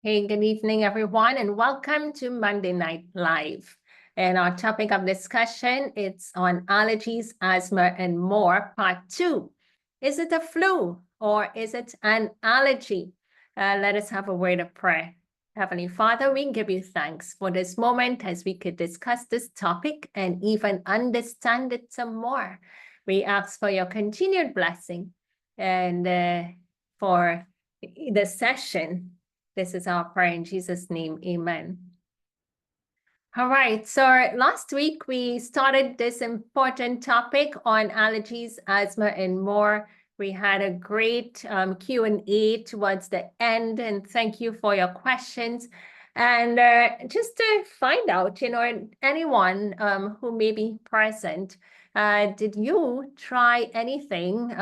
Hey, good evening, everyone, and welcome to Monday Night Live. And our topic of discussion, it's on allergies, asthma, and more, part 2. Is it a flu or is it an allergy? Let us have a word of prayer. Heavenly Father, we give you thanks for this moment as we could discuss this topic and even understand it some more. We ask for your continued blessing and for the session. This is our prayer in Jesus' name. Amen. All right. So last week we started this important topic on allergies, asthma, and more. We had a great Q&A towards the end, and thank you for your questions. And just to find out, anyone who may be present, did you try anything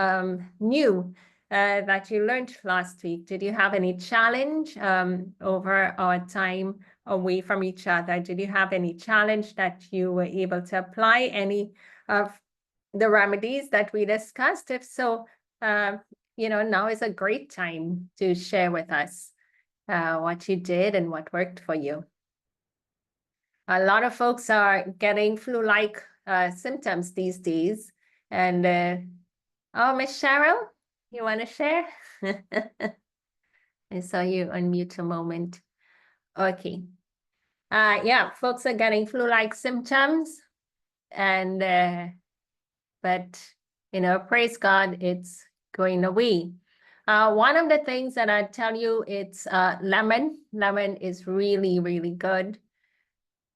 new that you learned last week? Did you have any challenge over our time away from each other? Did you have any challenge that you were able to apply any of the remedies that we discussed? If so, now is a great time to share with us what you did and what worked for you. A lot of folks are getting flu-like symptoms these days. And oh, Miss Cheryl, you want to share? I saw you unmute a moment. Okay. Yeah, folks are getting flu-like symptoms, and but praise God, it's going away. One of the things that I tell you, it's lemon. Lemon is really, really good.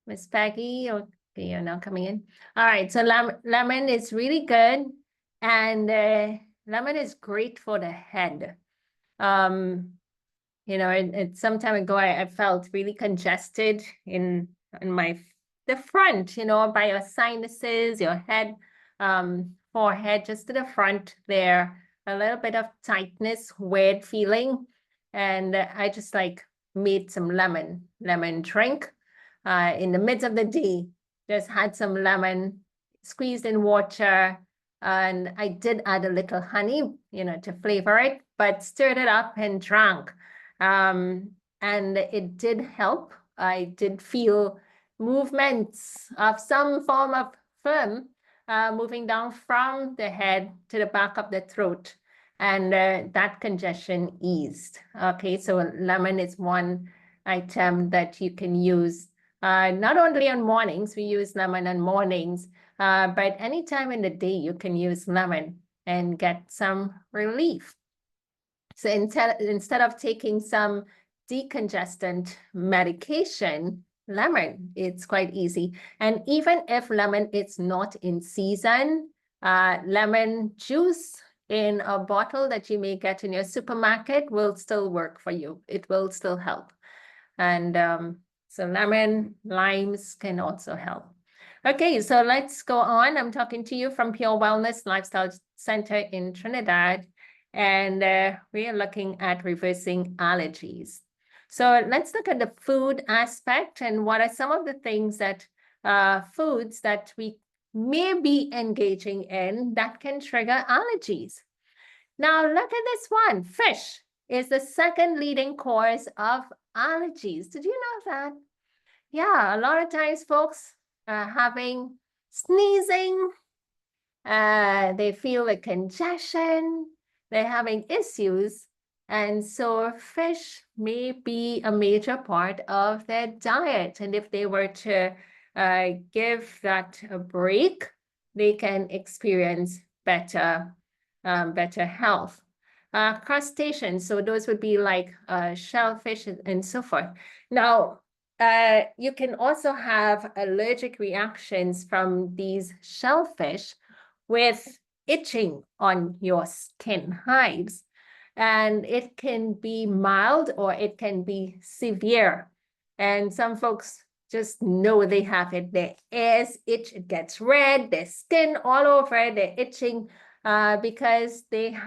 Miss Peggy, okay, you're now coming in. All right, so lemon is really good, and lemon is great for the head. Some time ago, I felt really congested in the front, by your sinuses, your head, forehead, just to the front there, a little bit of tightness, weird feeling. And I just made some lemon drink in the midst of the day. Just had some lemon squeezed in water. And I did add a little honey, to flavor it, but stirred it up and drank. And it did help. I did feel movements of some form of phlegm moving down from the head to the back of the throat. And that congestion eased. Okay, so lemon is one item that you can use. Not only on mornings, we use lemon on mornings, but anytime in the day you can use lemon and get some relief. So instead of taking some decongestant medication, lemon, it's quite easy. And even if lemon is not in season, lemon juice in a bottle that you may get in your supermarket will still work for you. It will still help. And so lemon, limes can also help. Okay, so let's go on. I'm talking to you from Pure Wellness Lifestyle Center in Trinidad, and we are looking at reversing allergies. So let's look at the food aspect and what are some of the things that foods that we may be engaging in that can trigger allergies. Now look at this one. Fish is the second leading cause of allergies. Did you know that? Yeah, a lot of times folks are having sneezing, they feel a congestion, they're having issues, and so fish may be a major part of their diet. And if they were to give that a break, they can experience better health. Crustaceans, so those would be like shellfish and so forth. Now, you can also have allergic reactions from these shellfish with itching on your skin hives. And it can be mild or it can be severe. And some folks just know they have it. Their ears itch, it gets red, their skin all over, they're itching because they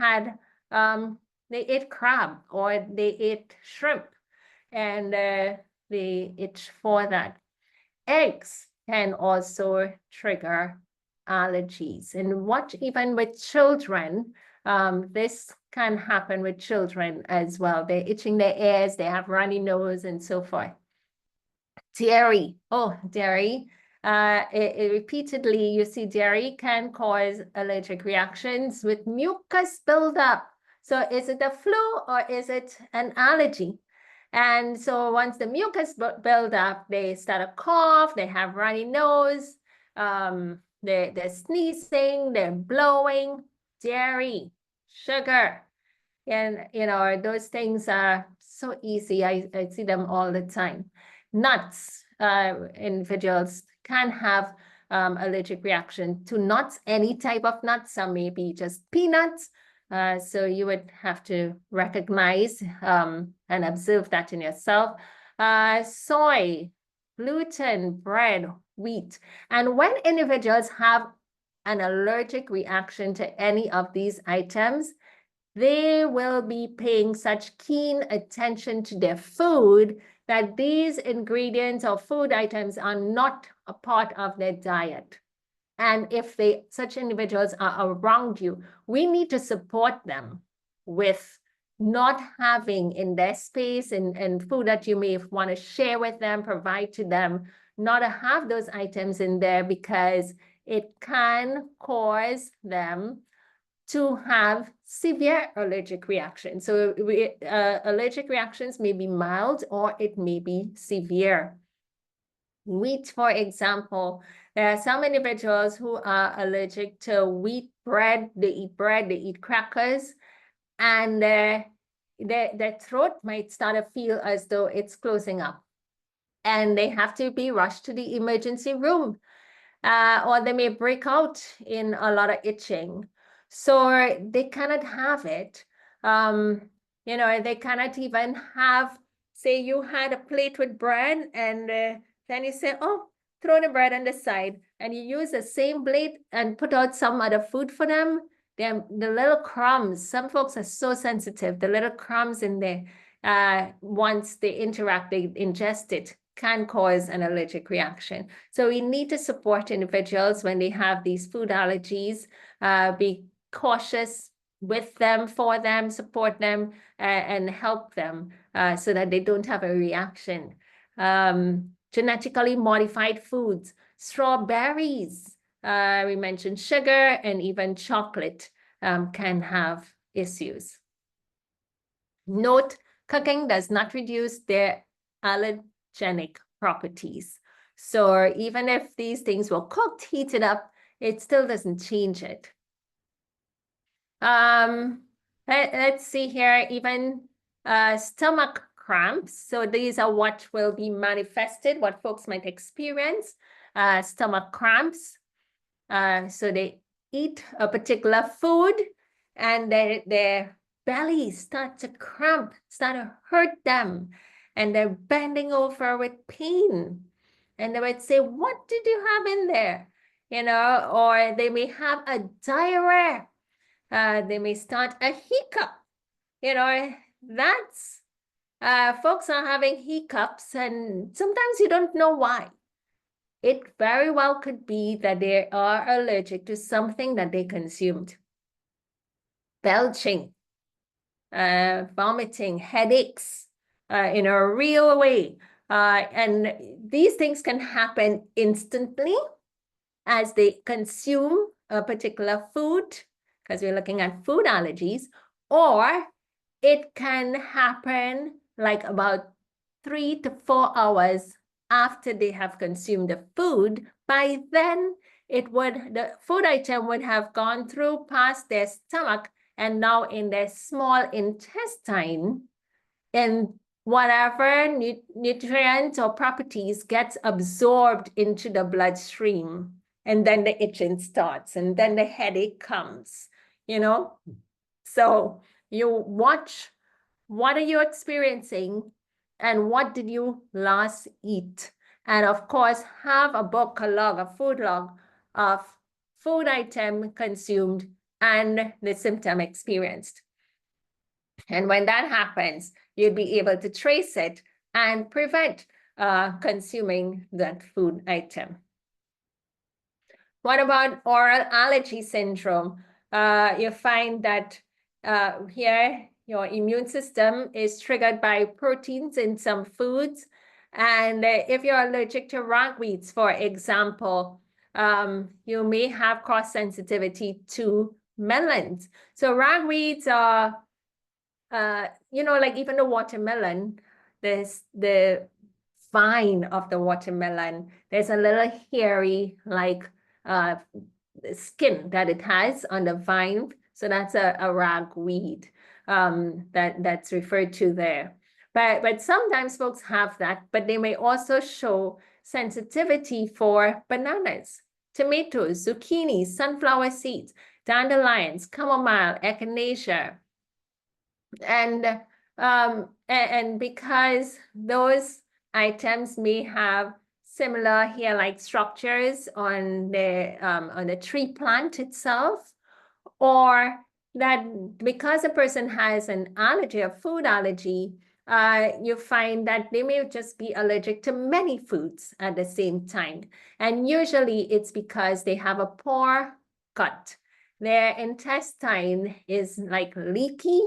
ate crab or they ate shrimp. And they itch for that. Eggs can also trigger allergies. And what even with children, This can happen with children as well. They're itching their ears, they have runny nose, and so forth. Dairy. Oh, dairy. Repeatedly, you see dairy can cause allergic reactions with mucus buildup. So is it a flu or is it an allergy? And so once the mucus build up, they start a cough, they have runny nose, they're sneezing, they're blowing. Dairy, sugar, and those things are so easy. I see them all the time. Nuts, individuals can have allergic reaction to nuts, any type of nuts. Some may be just peanuts. So you would have to recognize and observe that in yourself. Soy, gluten, bread, wheat. And when individuals have an allergic reaction to any of these items, they will be paying such keen attention to their food that these ingredients or food items are not a part of their diet. And if such individuals are around you, we need to support them with not having in their space and food that you may want to share with them, provide to them, not to have those items in there because it can cause them to have severe allergic reactions. So allergic reactions may be mild or it may be severe. Wheat, for example, there are some individuals who are allergic to wheat bread. They eat crackers, and their throat might start to feel as though it's closing up. And they have to be rushed to the emergency room. Or they may break out in a lot of itching. So they cannot have it. They cannot even have, say you had a plate with bread and then you say, oh, throw the bread on the side, and you use the same plate and put out some other food for them. Then the little crumbs, some folks are so sensitive, the little crumbs in there, once they interact, they ingest it, can cause an allergic reaction. So we need to support individuals when they have these food allergies, be cautious with them, for them, support them, and help them so that they don't have a reaction. Genetically modified foods, strawberries, we mentioned sugar, and even chocolate can have issues. Note, cooking does not reduce their allergenic properties. So even if these things were cooked, heated up, it still doesn't change it. Let's see here, even stomach cramps. So these are what will be manifested, what folks might experience, stomach cramps. So they eat a particular food and their bellies start to cramp, start to hurt them, and they're bending over with pain. And they would say, what did you have in there? Or they may have a diarrhea. They may start a hiccup. That's folks are having hiccups, and sometimes you don't know why. It very well could be that they are allergic to something that they consumed. Belching, vomiting, headaches, in a real way. And these things can happen instantly as they consume a particular food, because we're looking at food allergies, or it can happen like about 3 to 4 hours after they have consumed the food. By then, the food item would have gone through past their stomach and now in their small intestine, and whatever nutrients or properties gets absorbed into the bloodstream. And then the itching starts, and then the headache comes, So you watch, what are you experiencing, and what did you last eat? And of course, have a book, a log, a food log of food item consumed and the symptom experienced. And when that happens, you'd be able to trace it and prevent consuming that food item. What about oral allergy syndrome? you find that here your immune system is triggered by proteins in some foods. And if you're allergic to ragweeds, for example, you may have cross sensitivity to melons. So ragweeds are, like even the watermelon, the vine of the watermelon, there's a little hairy like skin that it has on the vine. So that's a ragweed that's referred to there. But sometimes folks have that, but they may also show sensitivity for bananas, tomatoes, zucchini, sunflower seeds, dandelions, chamomile, echinacea. And because those items may have similar hair-like structures on the tree plant itself, or that because a person has an allergy, a food allergy, you find that they may just be allergic to many foods at the same time. And usually it's because they have a poor gut. Their intestine is like leaky.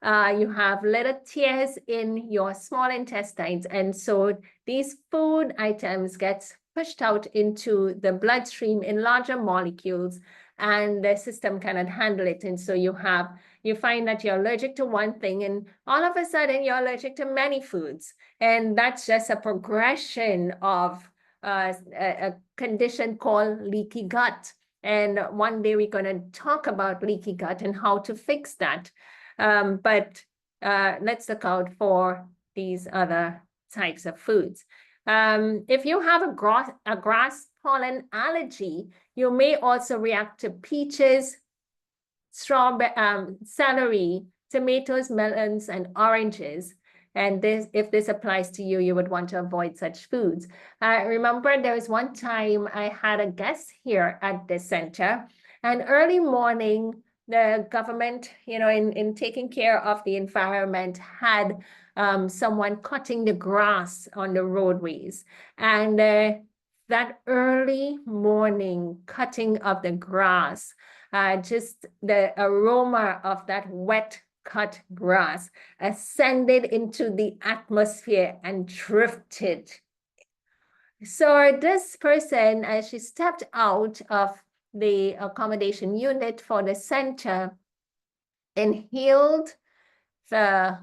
You have little tears in your small intestines. And so these food items get pushed out into the bloodstream in larger molecules, and the system cannot handle it. And so you find that you're allergic to one thing, and all of a sudden you're allergic to many foods. And that's just a progression of a condition called leaky gut. And one day we're going to talk about leaky gut and how to fix that. But let's look out for these other types of foods. If you have a grass pollen allergy, you may also react to peaches, strawberry, celery, tomatoes, melons, and oranges. And if this applies to you, you would want to avoid such foods. Remember, there was one time I had a guest here at the center, and early morning, the government, in taking care of the environment, had someone cutting the grass on the roadways. And that early morning cutting of the grass, just the aroma of that wet cut grass ascended into the atmosphere and drifted. So this person, as she stepped out of the accommodation unit for the center, inhaled the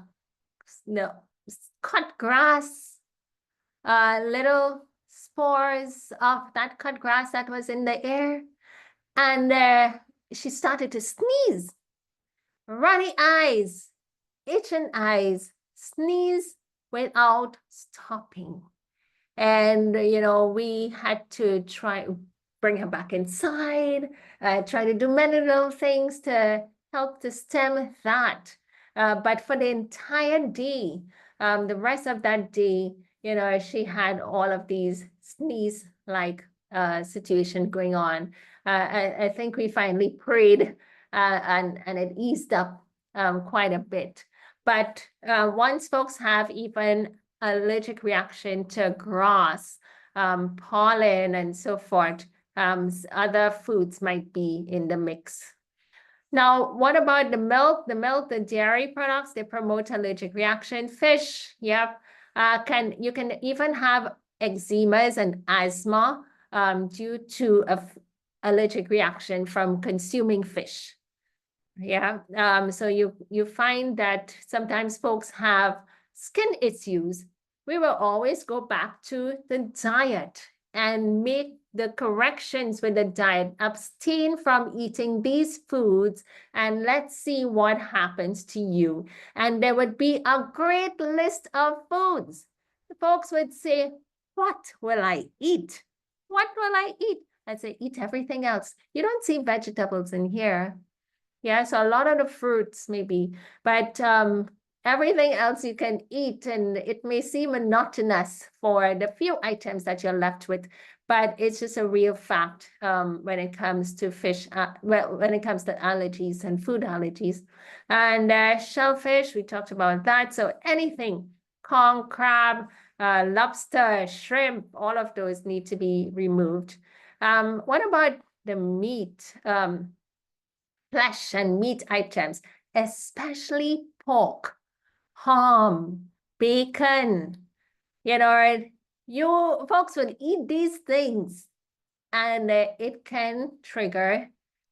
cut grass, little spores of that cut grass that was in the air, and she started to sneeze. Runny eyes, itching eyes, sneeze without stopping. And, we had to try bring her back inside, try to do many little things to help to stem that. But for the entire day, the rest of that day, she had all of these sneeze-like situation going on. I think we finally prayed and it eased up quite a bit. But once folks have even allergic reaction to grass, pollen, and so forth, other foods might be in the mix. Now, what about the milk? The dairy products, they promote allergic reaction. Fish, yep. You can even have eczemas and asthma due to allergic reaction from consuming fish. Yeah, so you find that sometimes folks have skin issues. We will always go back to the diet and make the corrections with the diet, abstain from eating these foods, and let's see what happens to you. And there would be a great list of foods. The folks would say, what will I eat? What will I eat? I'd say, eat everything else. You don't see vegetables in here. Yeah, so a lot of the fruits maybe, but everything else you can eat, and it may seem monotonous for the few items that you're left with, but it's just a real fact when it comes to fish, when it comes to allergies and food allergies. And shellfish, we talked about that. So anything, conch, crab, lobster, shrimp, all of those need to be removed. What about the meat? flesh and meat items, especially pork, ham, bacon. You folks would eat these things and it can trigger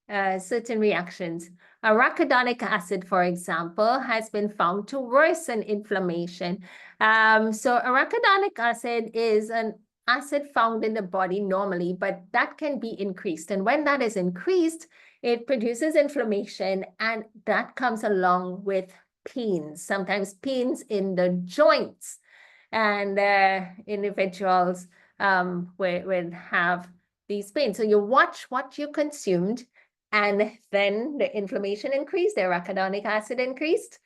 certain reactions. Arachidonic acid, for example, has been found to worsen inflammation. So arachidonic acid is an acid found in the body normally, but that can be increased. And when that is increased, it produces inflammation, and that comes along with pains, sometimes pains in the joints. And individuals would have these pains. So you watch what you consumed, and then the inflammation increased, the arachidonic acid increased.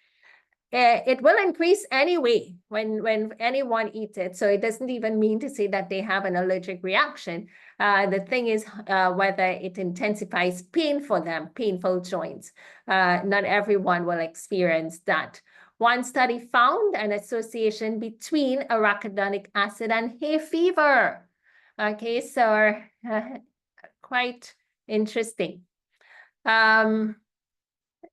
It will increase anyway when anyone eats it. So it doesn't even mean to say that they have an allergic reaction. The thing is whether it intensifies pain for them, painful joints. Not everyone will experience that. One study found an association between arachidonic acid and hay fever. Okay, so quite interesting.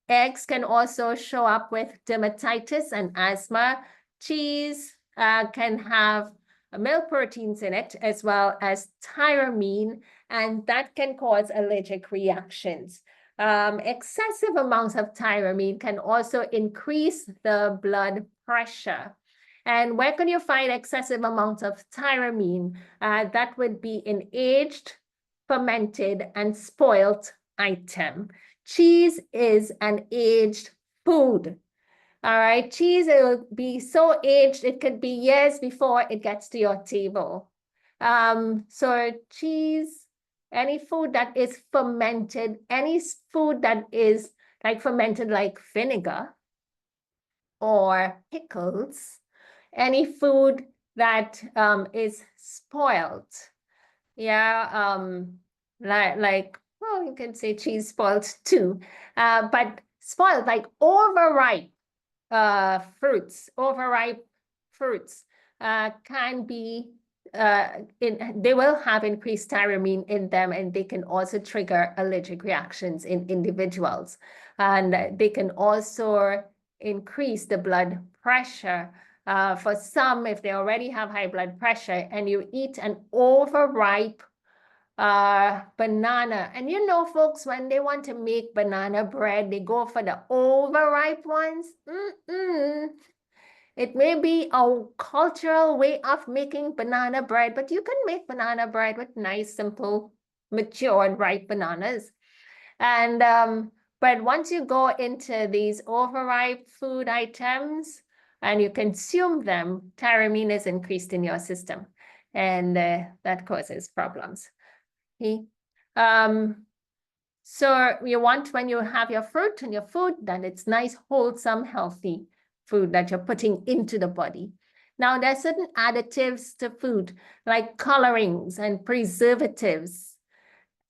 Eggs can also show up with dermatitis and asthma. Cheese can have milk proteins in it, as well as tyramine, and that can cause allergic reactions. Excessive amounts of tyramine can also increase the blood pressure. And where can you find excessive amounts of tyramine? That would be in aged, fermented, and spoiled item. Cheese is an aged food. All right, cheese, it will be so aged, it could be years before it gets to your table. So cheese, any food that is fermented, any food that is like fermented like vinegar or pickles, any food that is spoiled. Yeah, well, you can say cheese spoiled too, but spoiled like overripe fruits can be they will have increased tyramine in them, and they can also trigger allergic reactions in individuals, and they can also increase the blood pressure. For some, if they already have high blood pressure and you eat an overripe banana, and folks, when they want to make banana bread, they go for the overripe ones. It may be a cultural way of making banana bread, but you can make banana bread with nice, simple, mature and ripe bananas. And but once you go into these overripe food items and you consume them, tyramine is increased in your system, and that causes problems. Okay. So you want, when you have your fruit and your food, that it's nice, wholesome, healthy food that you're putting into the body. Now, there are certain additives to food, like colorings and preservatives.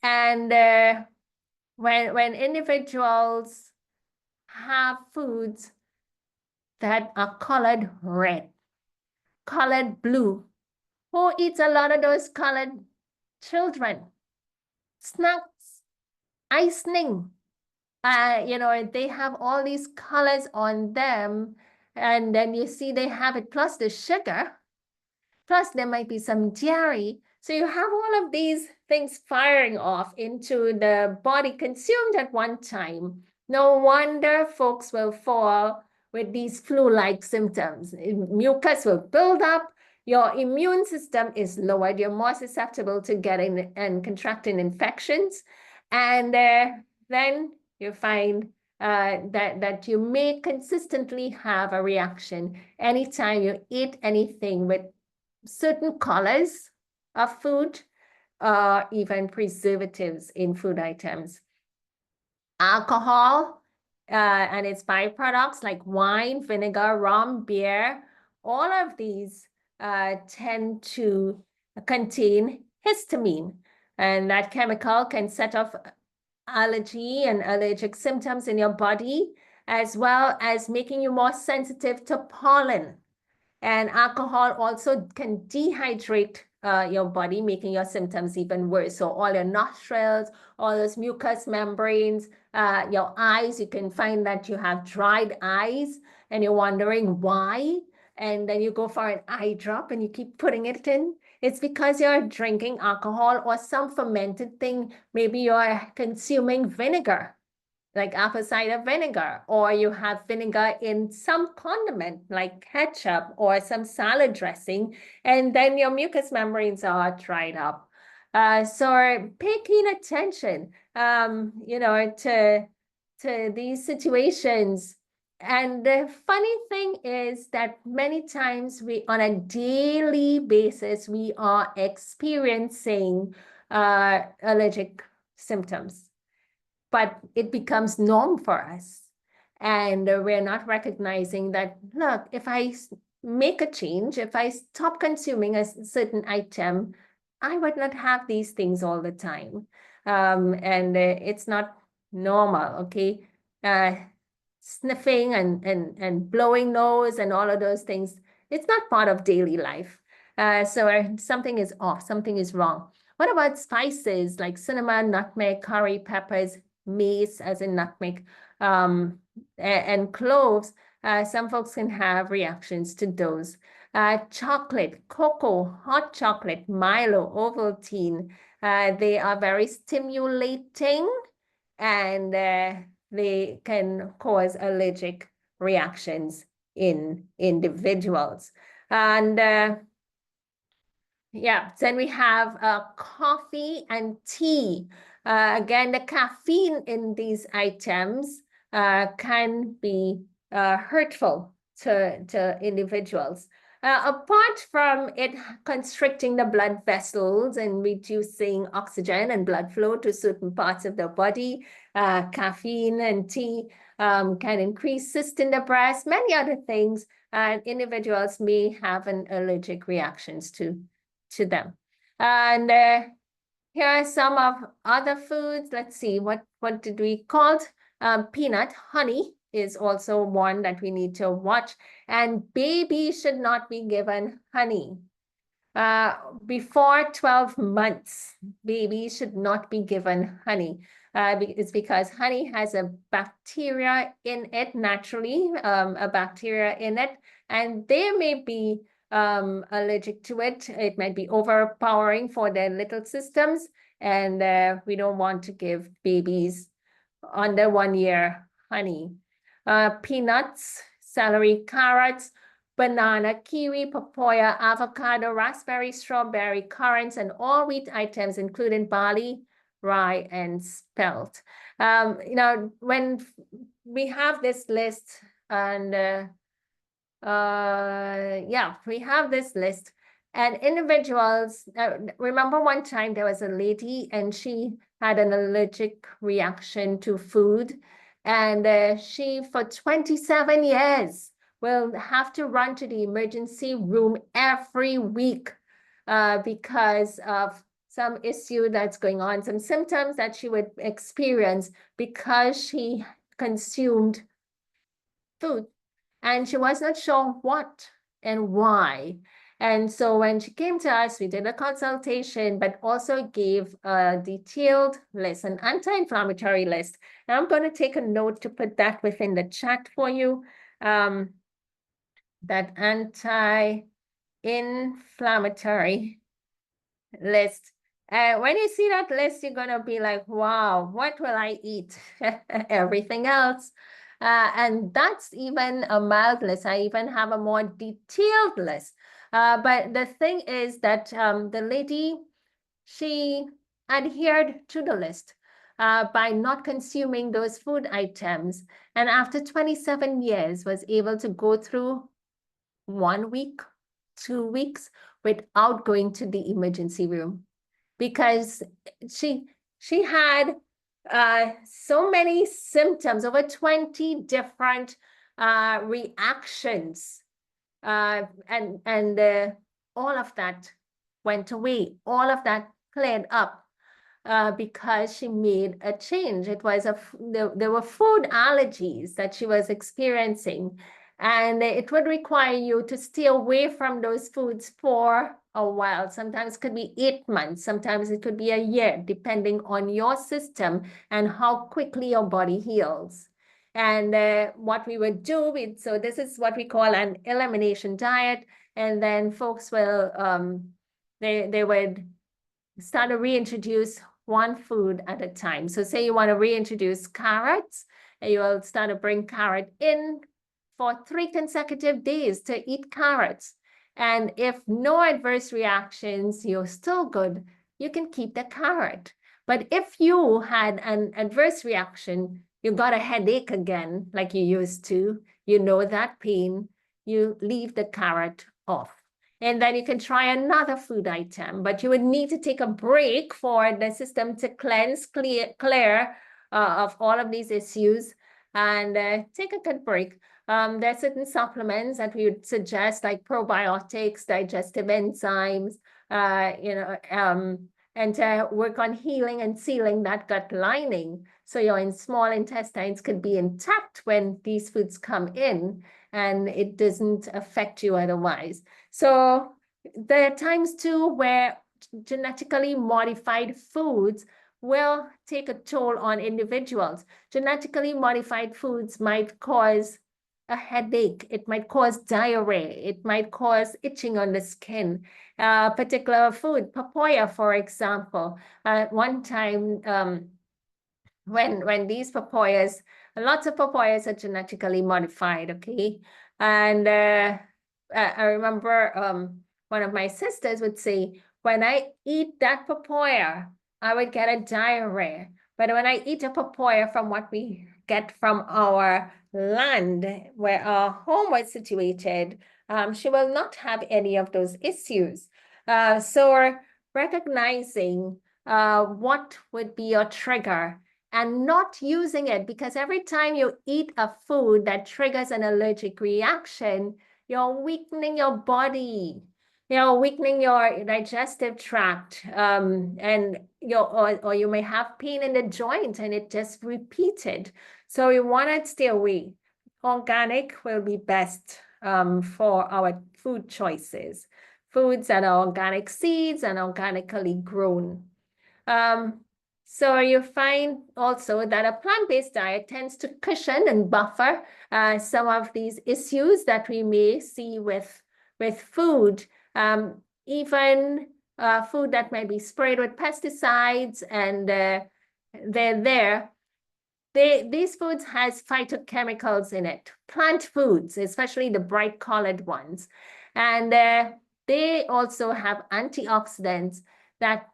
And when individuals have foods that are colored red, colored blue, who eats a lot of those colored? Children. Snacks, icing, they have all these colors on them, and then you see they have it plus the sugar, plus there might be some dairy. So you have all of these things firing off into the body, consumed at one time. No wonder folks will fall with these flu-like symptoms. Mucus will build up. Your immune system is lowered. You're more susceptible to getting and contracting infections. And then you find that you may consistently have a reaction anytime you eat anything with certain colors of food, even preservatives in food items. Alcohol and its byproducts like wine, vinegar, rum, beer, all of these tend to contain histamine, and that chemical can set off allergy and allergic symptoms in your body, as well as making you more sensitive to pollen. And alcohol also can dehydrate your body, making your symptoms even worse. So all your nostrils, all those mucous membranes, your eyes, you can find that you have dried eyes and you're wondering why. And then you go for an eye drop and you keep putting it in. It's because you're drinking alcohol or some fermented thing. Maybe you're consuming vinegar, like apple cider vinegar, or you have vinegar in some condiment like ketchup or some salad dressing, and then your mucous membranes are dried up. So pay keen attention, to these situations. And the funny thing is that many times on a daily basis, we are experiencing allergic symptoms, but it becomes norm for us. And we're not recognizing that, look, if I make a change, if I stop consuming a certain item, I would not have these things all the time. And it's not normal, okay? Sniffing and blowing nose and all of those things, it's not part of daily life. So something is off, something is wrong. What about spices like cinnamon, nutmeg, curry, peppers, mace, as in nutmeg, and cloves? Some folks can have reactions to those. Chocolate, cocoa, hot chocolate, Milo, Ovaltine, they are very stimulating, and they can cause allergic reactions in individuals. And yeah, then we have coffee and tea. Again, the caffeine in these items can be hurtful to individuals. Apart from it constricting the blood vessels and reducing oxygen and blood flow to certain parts of the body, caffeine and tea can increase cyst in the breast, many other things, and individuals may have an allergic reactions to them. And here are some of other foods. Let's see, what did we call it? Peanut, honey is also one that we need to watch. And babies should not be given honey. Before 12 months, babies should not be given honey. It's because honey has a bacteria in it, naturally, a bacteria in it, and they may be allergic to it. It might be overpowering for their little systems, and we don't want to give babies under 1 year honey. Peanuts, celery, carrots, banana, kiwi, papaya, avocado, raspberry, strawberry, currants, and all wheat items, including barley, rye, and spelt. When we have this list, and yeah, we have this list, and individuals, remember one time there was a lady and she had an allergic reaction to food, and she, for 27 years, will have to run to the emergency room every week because of some issue that's going on, some symptoms that she would experience because she consumed food. And she was not sure what and why. And so when she came to us, we did a consultation, but also gave a detailed list, an anti-inflammatory list. And I'm going to take a note to put that within the chat for you. That anti-inflammatory list. When you see that list, you're going to be like, wow, what will I eat? Everything else. And that's even a mild list. I even have a more detailed list. But the thing is that the lady, she adhered to the list by not consuming those food items. And after 27 years, was able to go through 1 week, 2 weeks without going to the emergency room, because she had so many symptoms, over 20 different reactions, and all of that went away. All of that cleared up because she made a change. It was there were food allergies that she was experiencing, and it would require you to stay away from those foods for a while. Sometimes it could be 8 months. Sometimes it could be a year, depending on your system and how quickly your body heals. And what we would do, so this is what we call an elimination diet. And then folks will, they would start to reintroduce one food at a time. So say you want to reintroduce carrots, and you will start to bring carrot in for 3 consecutive days to eat carrots. And if no adverse reactions, you're still good, you can keep the carrot. But if you had an adverse reaction, you got a headache again, like you used to, you know that pain, you leave the carrot off. And then you can try another food item, but you would need to take a break for the system to clear of all of these issues, and take a good break. There are certain supplements that we would suggest, like probiotics, digestive enzymes, and to work on healing and sealing that gut lining. So your small intestines could be intact when these foods come in, and it doesn't affect you otherwise. So there are times too where genetically modified foods will take a toll on individuals. Genetically modified foods might cause a headache, it might cause diarrhea, it might cause itching on the skin. Particular food, papaya, for example. At one time, when these papayas, lots of papayas are genetically modified, okay? And I remember one of my sisters would say, when I eat that papaya, I would get a diarrhea. But when I eat a papaya from what we get from our land, where our home was situated, she will not have any of those issues. So recognizing what would be your trigger and not using it, because every time you eat a food that triggers an allergic reaction, you're weakening your body, you're weakening your digestive tract, and or you may have pain in the joint and it just repeated. So you want to stay away. Organic will be best for our food choices. Foods that are organic seeds and organically grown. So you find also that a plant-based diet tends to cushion and buffer some of these issues that we may see with food. Even food that might be sprayed with pesticides, and these foods has phytochemicals in it. Plant foods, especially the bright colored ones. And they also have antioxidants that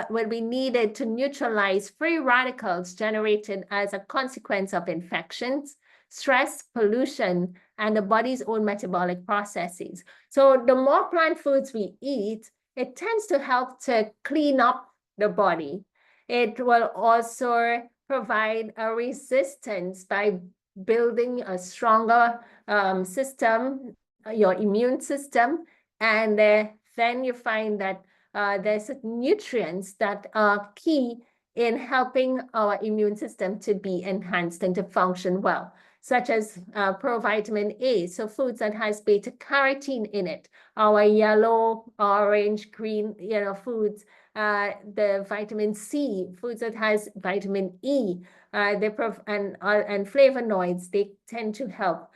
will be needed to neutralize free radicals generated as a consequence of infections, stress, pollution, and the body's own metabolic processes. So the more plant foods we eat, it tends to help to clean up the body. It will also provide a resistance by building a stronger system, your immune system, and then you find that there's nutrients that are key in helping our immune system to be enhanced and to function well, such as provitamin A, so foods that has beta carotene in it, our yellow, orange, green, foods, the vitamin C, foods that has vitamin E, and flavonoids, they tend to help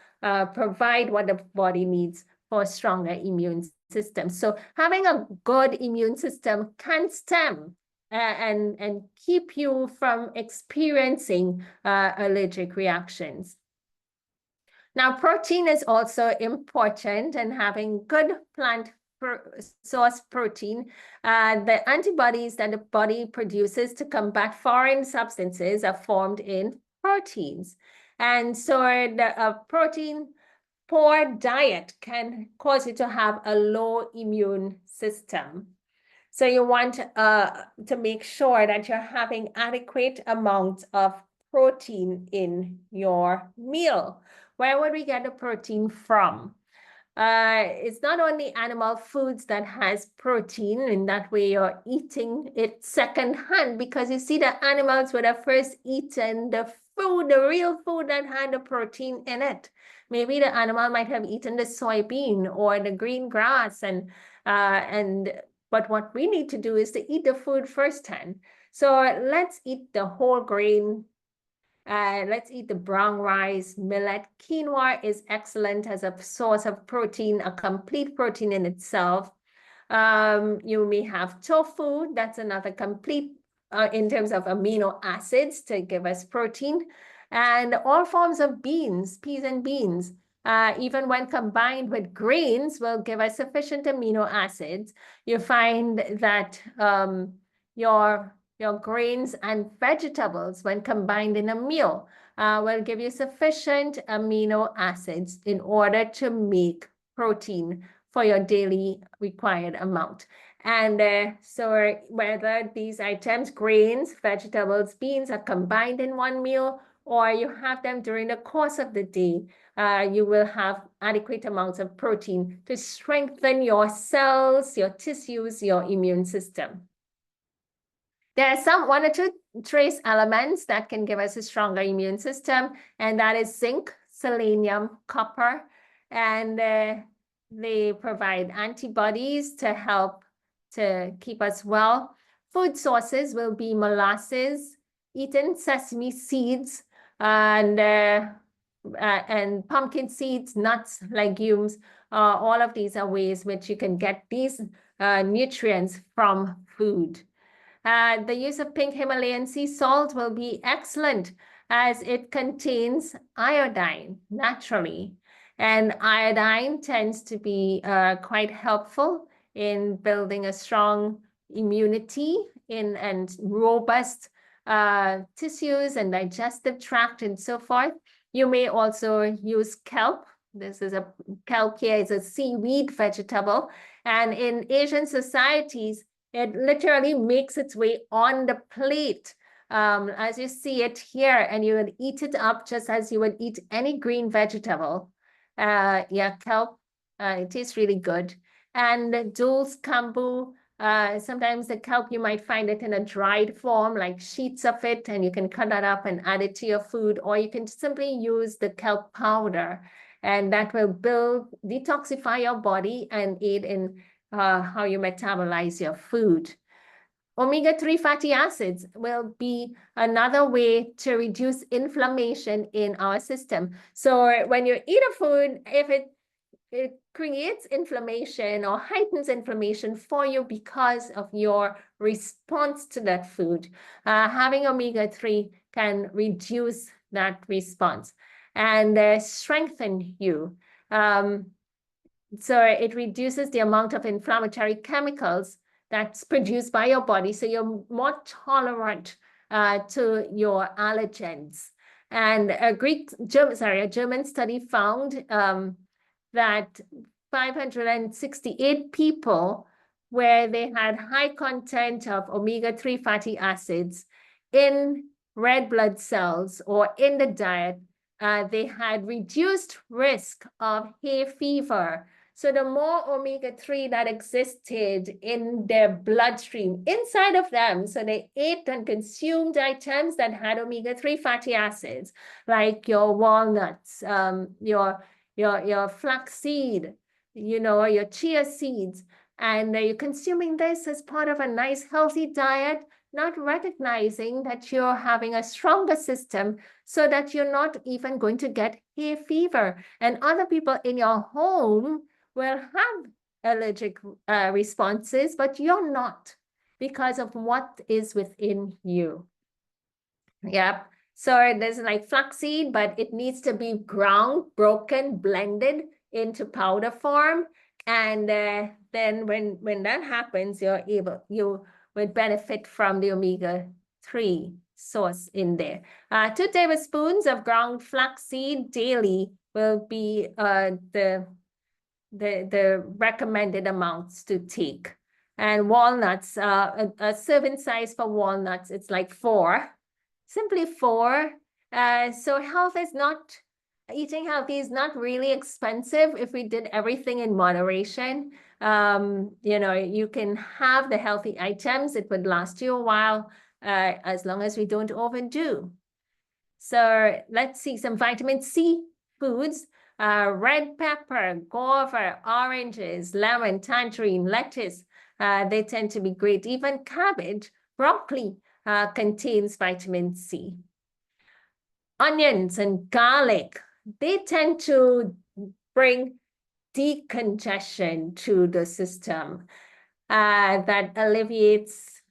provide what the body needs for a stronger immune system. So having a good immune system can stem and keep you from experiencing allergic reactions. Now, protein is also important, and having good plant source protein, the antibodies that the body produces to combat foreign substances are formed in proteins. And so the protein poor diet can cause you to have a low immune system. So you want to make sure that you're having adequate amounts of protein in your meal. Where would we get the protein from? It's not only animal foods that has protein, in that way you're eating it secondhand, because you see the animals would have first eaten the food, the real food that had the protein in it. Maybe the animal might have eaten the soybean or the green grass, but what we need to do is to eat the food firsthand. So let's eat the whole grain. Let's eat the brown rice, millet. Quinoa is excellent as a source of protein, a complete protein in itself. You may have tofu, that's another complete in terms of amino acids to give us protein. And all forms of beans, peas and beans, even when combined with grains, will give us sufficient amino acids. You find that your grains and vegetables, when combined in a meal, will give you sufficient amino acids in order to make protein for your daily required amount. And so whether these items, grains, vegetables, beans, are combined in one meal, or you have them during the course of the day, you will have adequate amounts of protein to strengthen your cells, your tissues, your immune system. There are one or two trace elements that can give us a stronger immune system, and that is zinc, selenium, copper, and they provide antibodies to help to keep us well. Food sources will be molasses, eaten sesame seeds, and pumpkin seeds, nuts, legumes. All of these are ways which you can get these nutrients from food. The use of pink Himalayan sea salt will be excellent as it contains iodine naturally. And iodine tends to be quite helpful in building a strong immunity and robust tissues and digestive tract and so forth. You may also use kelp. Kelp here is a seaweed vegetable. And in Asian societies, it literally makes its way on the plate as you see it here, and you would eat it up just as you would eat any green vegetable. Yeah, kelp, it tastes really good. And dulse kambu, sometimes the kelp, you might find it in a dried form, like sheets of it, and you can cut that up and add it to your food, or you can simply use the kelp powder, and that will detoxify your body and aid in how you metabolize your food. Omega-3 fatty acids will be another way to reduce inflammation in our system. So when you eat a food, if it creates inflammation or heightens inflammation for you because of your response to that food, having omega-3 can reduce that response and strengthen you. So it reduces the amount of inflammatory chemicals that's produced by your body, so you're more tolerant to your allergens. And a German study found that 568 people where they had high content of omega-3 fatty acids in red blood cells or in the diet, they had reduced risk of hay fever. So the more omega-3 that existed in their bloodstream, inside of them, so they ate and consumed items that had omega-3 fatty acids, like your walnuts, your flaxseed, your chia seeds, and you're consuming this as part of a nice healthy diet, not recognizing that you're having a stronger system so that you're not even going to get hay fever. And other people in your home will have allergic responses, but you're not, because of what is within you. Yep. So there's like flaxseed, but it needs to be ground, broken, blended into powder form. And then when that happens, you would benefit from the omega-3 source in there. 2 tablespoons of ground flaxseed daily will be the recommended amounts to take. And walnuts, a serving size for walnuts, it's like 4, simply 4. So eating healthy is not really expensive if we did everything in moderation. You can have the healthy items. It would last you a while, as long as we don't overdo. So let's see some vitamin C foods. Red pepper, guava, oranges, lemon, tangerine, lettuce. They tend to be great. Even cabbage, broccoli contains vitamin C. Onions and garlic, they tend to bring decongestion to the system that alleviates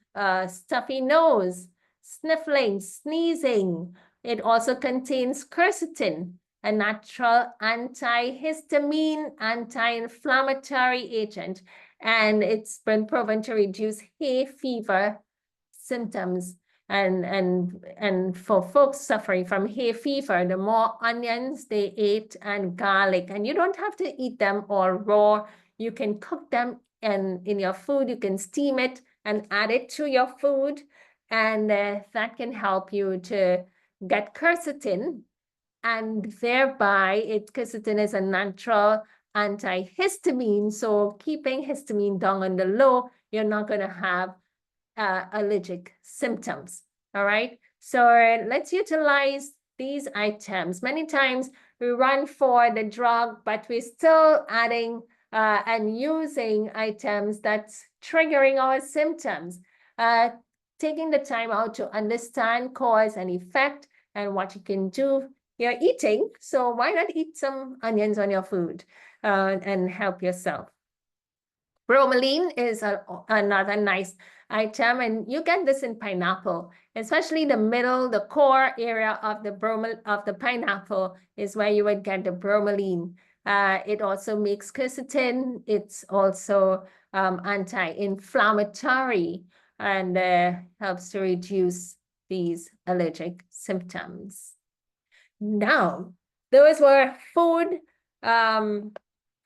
stuffy nose, sniffling, sneezing. It also contains quercetin, a natural antihistamine, anti-inflammatory agent, and it's been proven to reduce hay fever symptoms. And for folks suffering from hay fever, the more onions they ate and garlic, and you don't have to eat them all raw. You can cook them in your food. You can steam it and add it to your food, and that can help you to get quercetin, and thereby quercetin is a natural antihistamine. So keeping histamine down on the low, you're not going to have allergic symptoms. All right. So let's utilize these items. Many times we run for the drug, but we're still adding and using items that's triggering our symptoms. Taking the time out to understand cause and effect and what you can do. You're eating, so why not eat some onions on your food and help yourself? Bromelain is another nice item, and you get this in pineapple, especially the middle, the core area of the pineapple is where you would get the bromelain. It also makes quercetin. It's also anti-inflammatory and helps to reduce these allergic symptoms. Now, those were food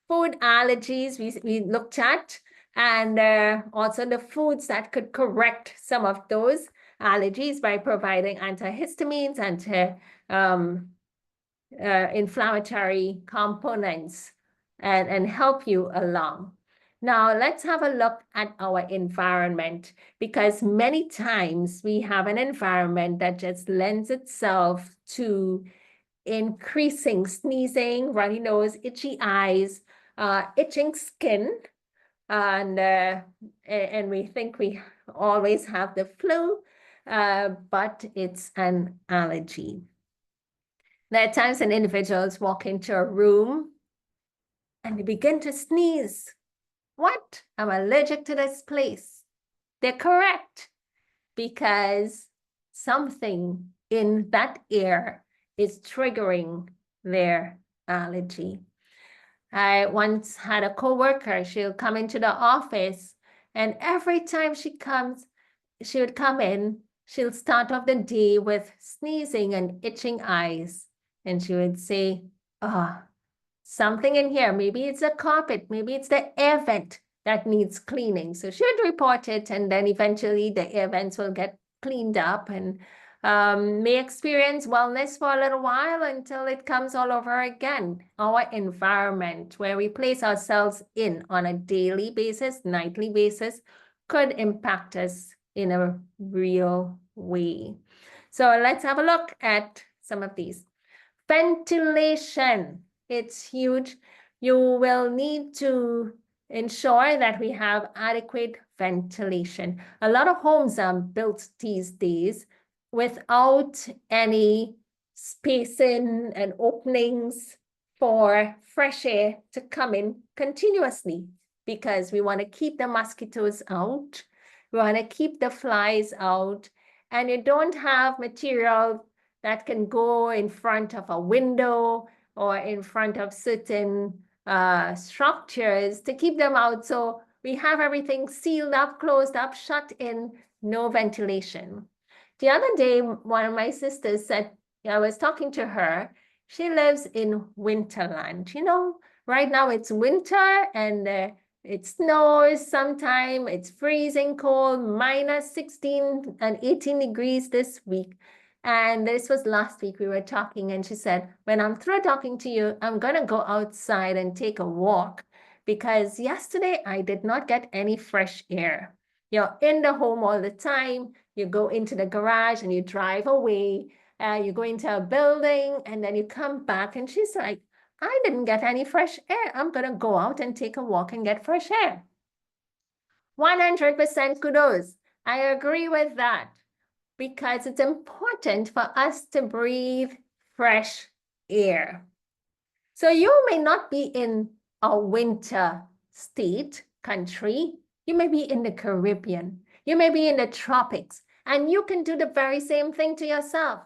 allergies we looked at, and also the foods that could correct some of those allergies by providing antihistamines and inflammatory components and help you along. Now, let's have a look at our environment, because many times we have an environment that just lends itself to increasing sneezing, runny nose, itchy eyes, itching skin, and we think we always have the flu, but it's an allergy. There are times when individuals walk into a room and they begin to sneeze. What? I'm allergic to this place. They're correct, because something in that air is triggering their allergy. I once had a coworker. She'll come into the office, and every time she would come in, she'll start off the day with sneezing and itching eyes. And she would say, oh, something in here. Maybe it's a carpet. Maybe it's the air vent that needs cleaning. So she would report it, and then eventually the air vents will get cleaned up, and may experience wellness for a little while until it comes all over again. Our environment, where we place ourselves in on a daily basis, nightly basis, could impact us in a real way. So let's have a look at some of these. Ventilation, it's huge. You will need to ensure that we have adequate ventilation. A lot of homes are built these days without any spacing and openings for fresh air to come in continuously, because we want to keep the mosquitoes out, we want to keep the flies out, and you don't have material that can go in front of a window or in front of certain structures to keep them out. So we have everything sealed up, closed up, shut in, no ventilation. The other day, one of my sisters said, I was talking to her, she lives in Winterland. You know, right now it's winter, and it snows sometime, it's freezing cold, minus 16 and 18 degrees this week. And this was last week we were talking, and she said, when I'm through talking to you, I'm going to go outside and take a walk, because yesterday I did not get any fresh air. You're in the home all the time. You go into the garage and you drive away, You go into a building and then you come back and she's like, I didn't get any fresh air. I'm going to go out and take a walk and get fresh air. 100% kudos. I agree with that because it's important for us to breathe fresh air. So you may not be in a winter state country. You may be in the Caribbean. You may be in the tropics. And you can do the very same thing to yourself.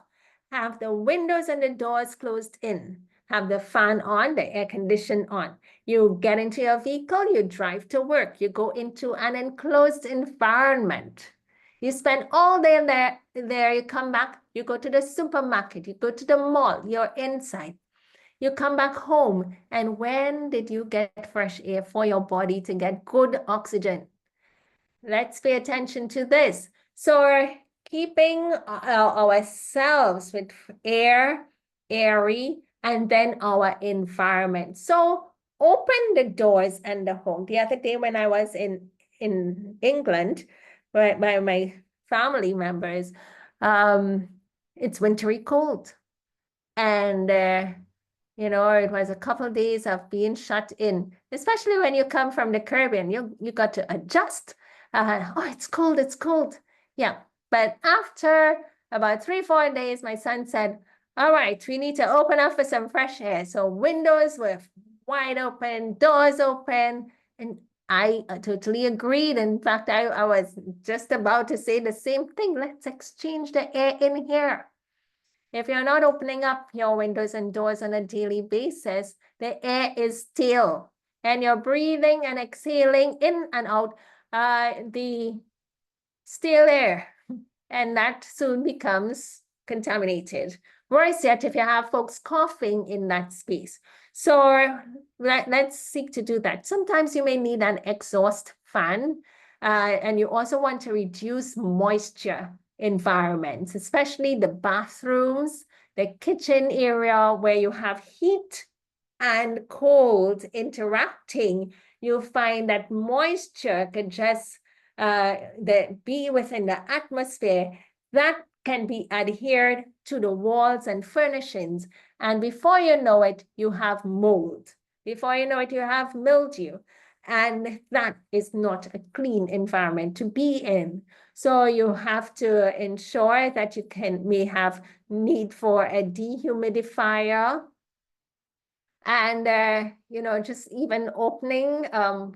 Have the windows and the doors closed in. Have the fan on, the air condition on. You get into your vehicle, you drive to work. You go into an enclosed environment. You spend all day there, you come back, you go to the supermarket, you go to the mall, you're inside. You come back home, and when did you get fresh air for your body to get good oxygen? Let's pay attention to this. So keeping ourselves with air, airy, and then our environment. So open the doors and the home. The other day when I was in England, by my family members, it's wintry cold. And you know, it was a couple of days of being shut in, especially when you come from the Caribbean. You got to adjust. Oh, it's cold, it's cold. Yeah, but after about 3-4 days, my son said, all right, we need to open up for some fresh air. So windows were wide open, doors open, and I totally agreed. In fact, I was just about to say the same thing. Let's exchange the air in here. If you're not opening up your windows and doors on a daily basis, the air is still, and you're breathing and exhaling in and out the stale air, and that soon becomes contaminated. Worse yet, if you have folks coughing in that space. So let's seek to do that. Sometimes you may need an exhaust fan, and you also want to reduce moisture environments, especially the bathrooms, the kitchen area where you have heat and cold interacting. You'll find that moisture can just be within the atmosphere that can be adhered to the walls and furnishings. And before you know it, you have mold. Before you know it, you have mildew. And that is not a clean environment to be in. So you have to ensure that you may have need for a dehumidifier. And, you know, just even opening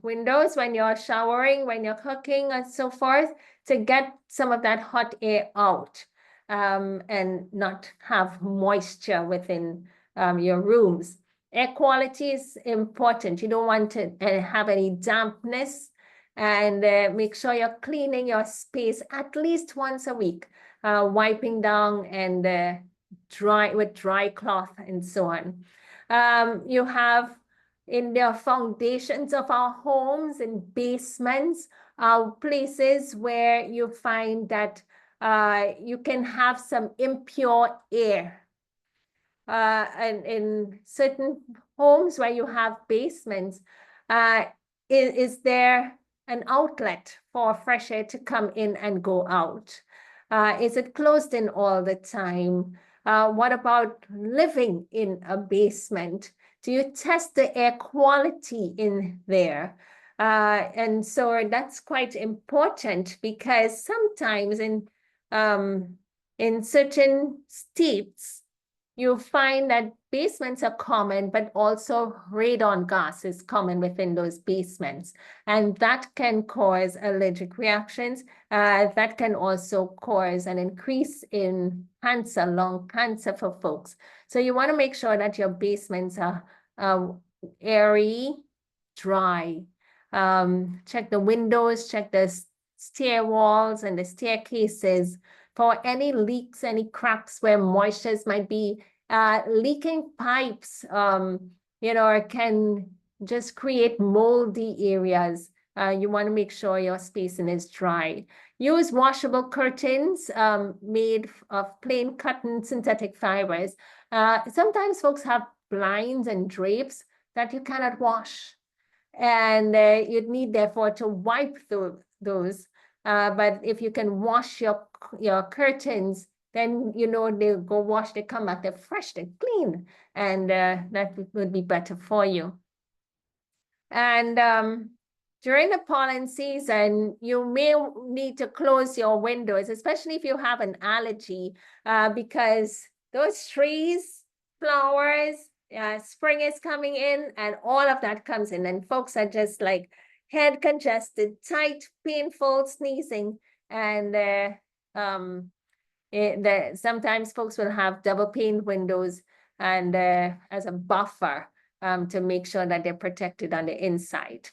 windows when you're showering, when you're cooking and so forth, to get some of that hot air out and not have moisture within your rooms. Air quality is important. You don't want to have any dampness, and make sure you're cleaning your space at least once a week, wiping down and dry cloth and so on. You have in the foundations of our homes and basements, places where you find that you can have some impure air. And in certain homes where you have basements, is there an outlet for fresh air to come in and go out? Is it closed in all the time? What about living in a basement? Do you test the air quality in there? And so that's quite important, because sometimes in certain states, you'll find that basements are common, but also radon gas is common within those basements. And that can cause allergic reactions. That can also cause an increase in cancer, lung cancer for folks. So you want to make sure that your basements are airy, dry. Check the windows, check the stair walls and the staircases for any leaks, any cracks where moistures might be. Leaking pipes, you know, can just create moldy areas. You want to make sure your spacing is dry. Use washable curtains made of plain cotton synthetic fibers. Sometimes folks have blinds and drapes that you cannot wash, and you'd need therefore to wipe those. But if you can wash your curtains then you know they'll go wash, they come back, they're fresh, they're clean, and that would be better for you. And during the pollen season, you may need to close your windows, especially if you have an allergy, because those trees, flowers, spring is coming in, and all of that comes in, and folks are just like head congested, tight, painful, sneezing, and sometimes folks will have double pane windows and as a buffer to make sure that they're protected on the inside.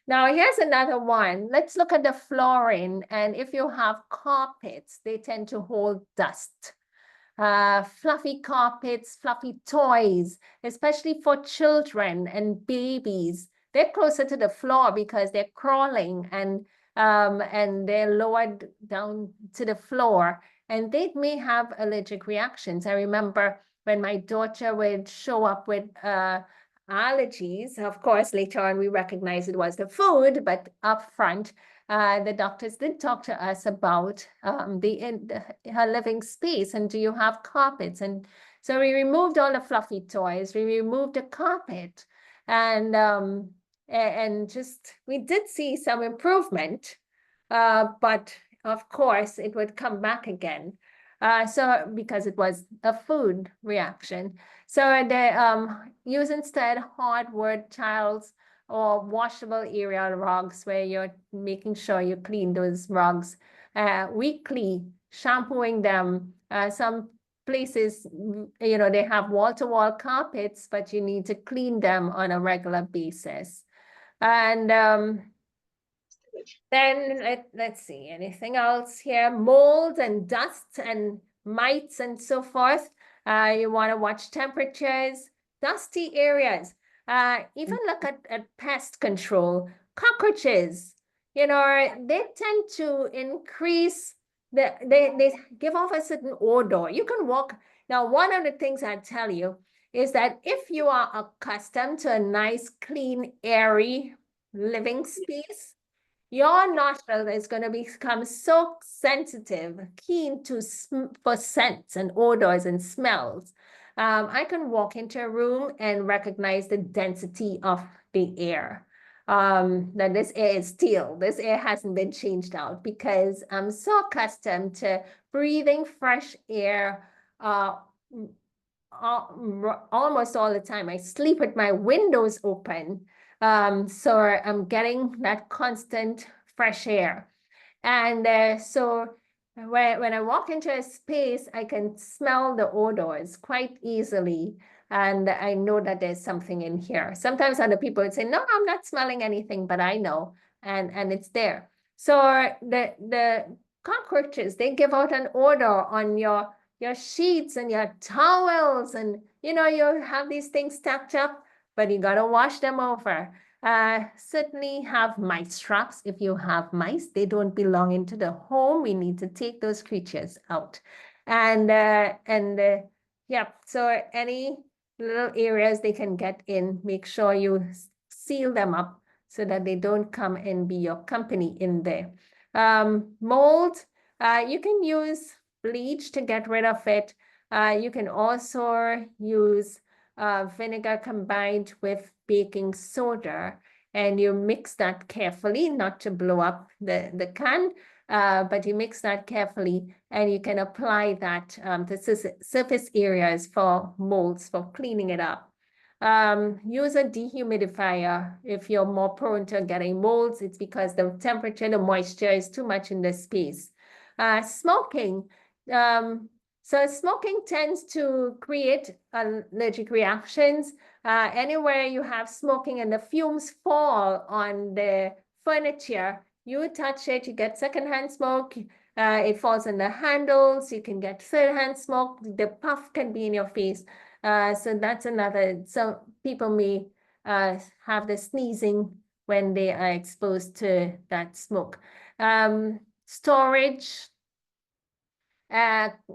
Now, here's another one. Let's look at the flooring. And if you have carpets, they tend to hold dust. Fluffy carpets, fluffy toys, especially for children and babies. They're closer to the floor because they're crawling and they're lowered down to the floor. And they may have allergic reactions. I remember when my daughter would show up with allergies. Of course, later on, we recognized it was the food, but up front, the doctors did talk to us about her living space and do you have carpets? And so we removed all the fluffy toys, we removed the carpet, and just we did see some improvement, but of course it would come back again. So because it was a food reaction. So they use instead hardwood tiles or washable area rugs where you're making sure you clean those rugs weekly, shampooing them. Some places, you know, they have wall-to-wall carpets, but you need to clean them on a regular basis. And then let's see, anything else here? Mold and dust and mites and so forth. You want to watch temperatures, dusty areas. Even look at pest control. Cockroaches, you know, they tend to increase, they give off a certain odor. You can walk. Now, one of the things I tell you is that if you are accustomed to a nice, clean, airy living space, your nostril is going to become so sensitive, keen for scents and odors and smells. I can walk into a room and recognize the density of the air. That this air is steel. This air hasn't been changed out because I'm so accustomed to breathing fresh air almost all the time. I sleep with my windows open. So I'm getting that constant fresh air. And so when I walk into a space, I can smell the odors quite easily. And I know that there's something in here. Sometimes other people would say, no, I'm not smelling anything, but I know, and it's there. So the cockroaches, they give out an odor on your sheets and your towels, and you know, you have these things stacked up, but you gotta wash them over. Certainly have mice traps. If you have mice, they don't belong into the home. We need to take those creatures out. And yeah, so any little areas they can get in, make sure you seal them up so that they don't come and be your company in there. Mold, you can use bleach to get rid of it. You can also use vinegar combined with baking soda, and you mix that carefully, not to blow up the can, but you mix that carefully, and you can apply that to surface areas for molds, for cleaning it up. Use a dehumidifier if you're more prone to getting molds. It's because the temperature, the moisture is too much in the space. Smoking. So smoking tends to create allergic reactions. Anywhere you have smoking and the fumes fall on the furniture, you touch it, you get secondhand smoke. It falls on the handles, you can get third-hand smoke. The puff can be in your face. So that's another. So people may have the sneezing when they are exposed to that smoke. Storage.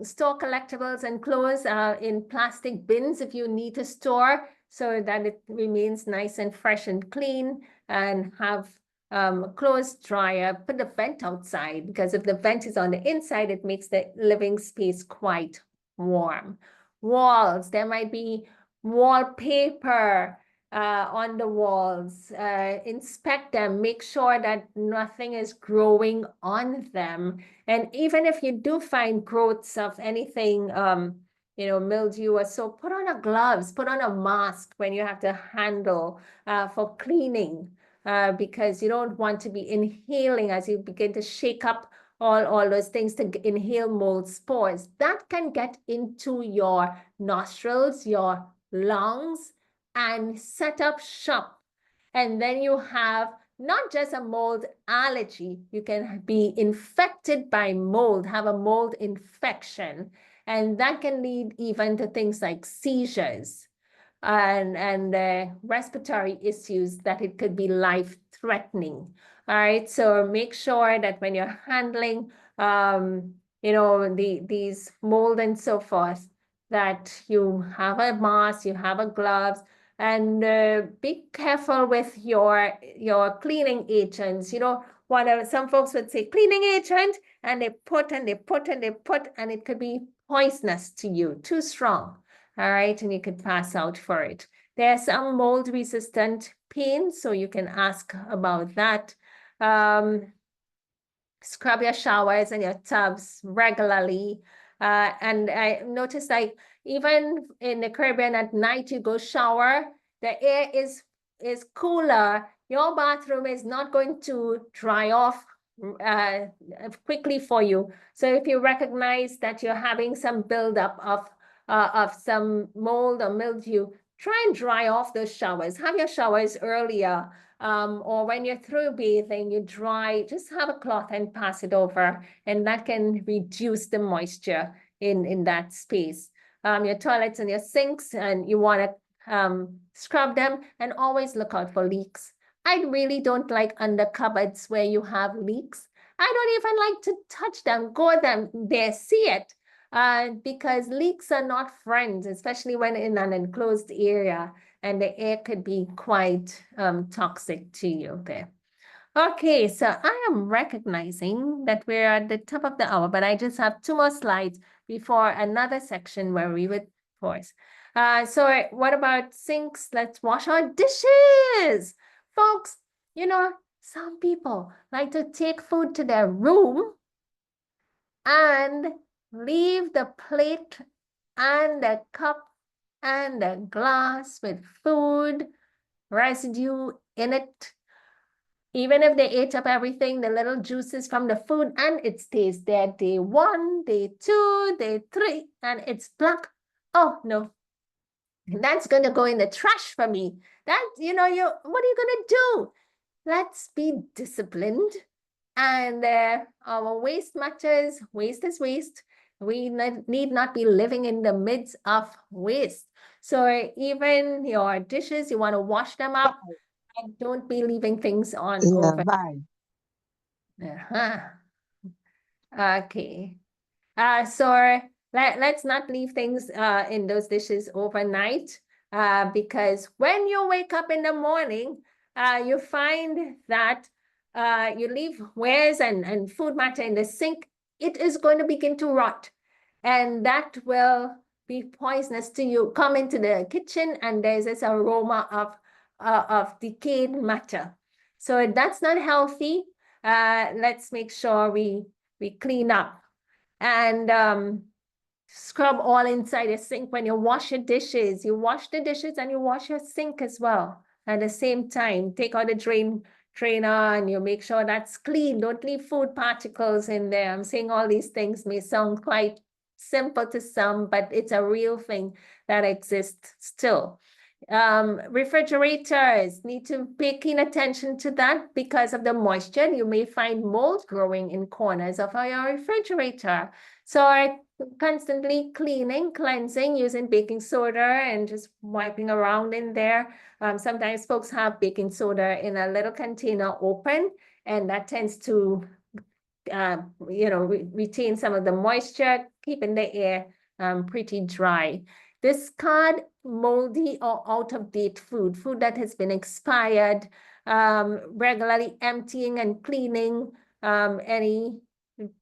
Store collectibles and clothes in plastic bins if you need to store so that it remains nice and fresh and clean, and have close dryer, put the vent outside, because if the vent is on the inside, it makes the living space quite warm. Walls, there might be wallpaper on the walls. Inspect them, make sure that nothing is growing on them. And even if you do find growths of anything, mildew or so, put on a gloves, put on a mask when you have to handle for cleaning. Because you don't want to be inhaling as you begin to shake up all those things to inhale mold spores. That can get into your nostrils, your lungs, and set up shop. And then you have not just a mold allergy, you can be infected by mold, have a mold infection, and that can lead even to things like seizures and respiratory issues that it could be life-threatening. All right, so make sure that when you're handling, these mold and so forth, that you have a mask, you have a gloves, and be careful with your cleaning agents. Some folks would say cleaning agent, and they put and they put and they put, and it could be poisonous to you, too strong. All right, and you could pass out for it. There's some mold resistant paint, so you can ask about that. Scrub your showers and your tubs regularly. And I noticed, like, even in the Caribbean at night, you go shower, the air is cooler. Your bathroom is not going to dry off quickly for you. So if you recognize that you're having some buildup of some mold or mildew, try and dry off those showers. Have your showers earlier. Or when you're through bathing, you dry, just have a cloth and pass it over, and that can reduce the moisture in that space. Your toilets and your sinks, and you want to scrub them, and always look out for leaks. I really don't like under cupboards where you have leaks. I don't even like to touch them, go them there, see it. Because leaks are not friends, especially when in an enclosed area, and the air could be quite toxic to you there. Okay, so I am recognizing that we're at the top of the hour, but I just have 2 more slides before another section where we would pause. So what about sinks? Let's wash our dishes. Folks, some people like to take food to their room and leave the plate and the cup and the glass with food residue in it. Even if they ate up everything, the little juices from the food, and it stays there day 1, day 2, day 3, and it's black. Oh, no. That's going to go in the trash for me. What are you going to do? Let's be disciplined. And our waste matters. Waste is waste. We need not be living in the midst of waste. So even your dishes, you want to wash them up, and don't be leaving things on over. Bye. Okay. So let's not leave things in those dishes overnight, because when you wake up in the morning, you find that you leave wares and food matter in the sink, it is going to begin to rot. And that will be poisonous to you. Come into the kitchen and there's this aroma of decayed matter. So that's not healthy. Let's make sure we clean up. And scrub all inside the sink when you wash your dishes. You wash the dishes and you wash your sink as well. At the same time, take out the drainer and you make sure that's clean. Don't leave food particles in there. I'm saying all these things may sound quite simple to some, but it's a real thing that exists still. Refrigerators need to pay keen attention to that because of the moisture. You may find mold growing in corners of your refrigerator. So constantly cleaning, cleansing, using baking soda and just wiping around in there. Sometimes folks have baking soda in a little container open, and that tends to retain some of the moisture, keeping the air pretty dry. Discard moldy or out of date food that has been expired. regularly emptying and cleaning any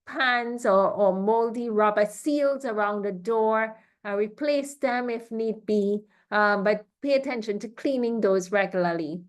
pans or moldy rubber seals around the door. Replace them if need be, but pay attention to cleaning those regularly.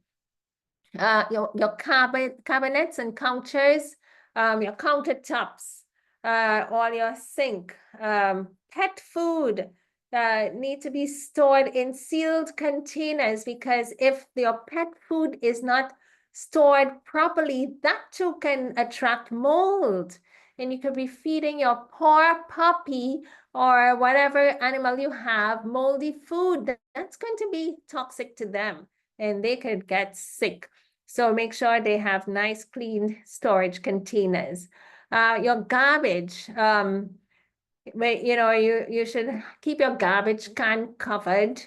Your cabinets and counters, your countertops, all your sink, pet food need to be stored in sealed containers, because if your pet food is not stored properly, that too can attract mold. And you could be feeding your poor puppy or whatever animal you have moldy food. That's going to be toxic to them, and they could get sick. So make sure they have nice, clean storage containers. Your garbage, you should keep your garbage can covered,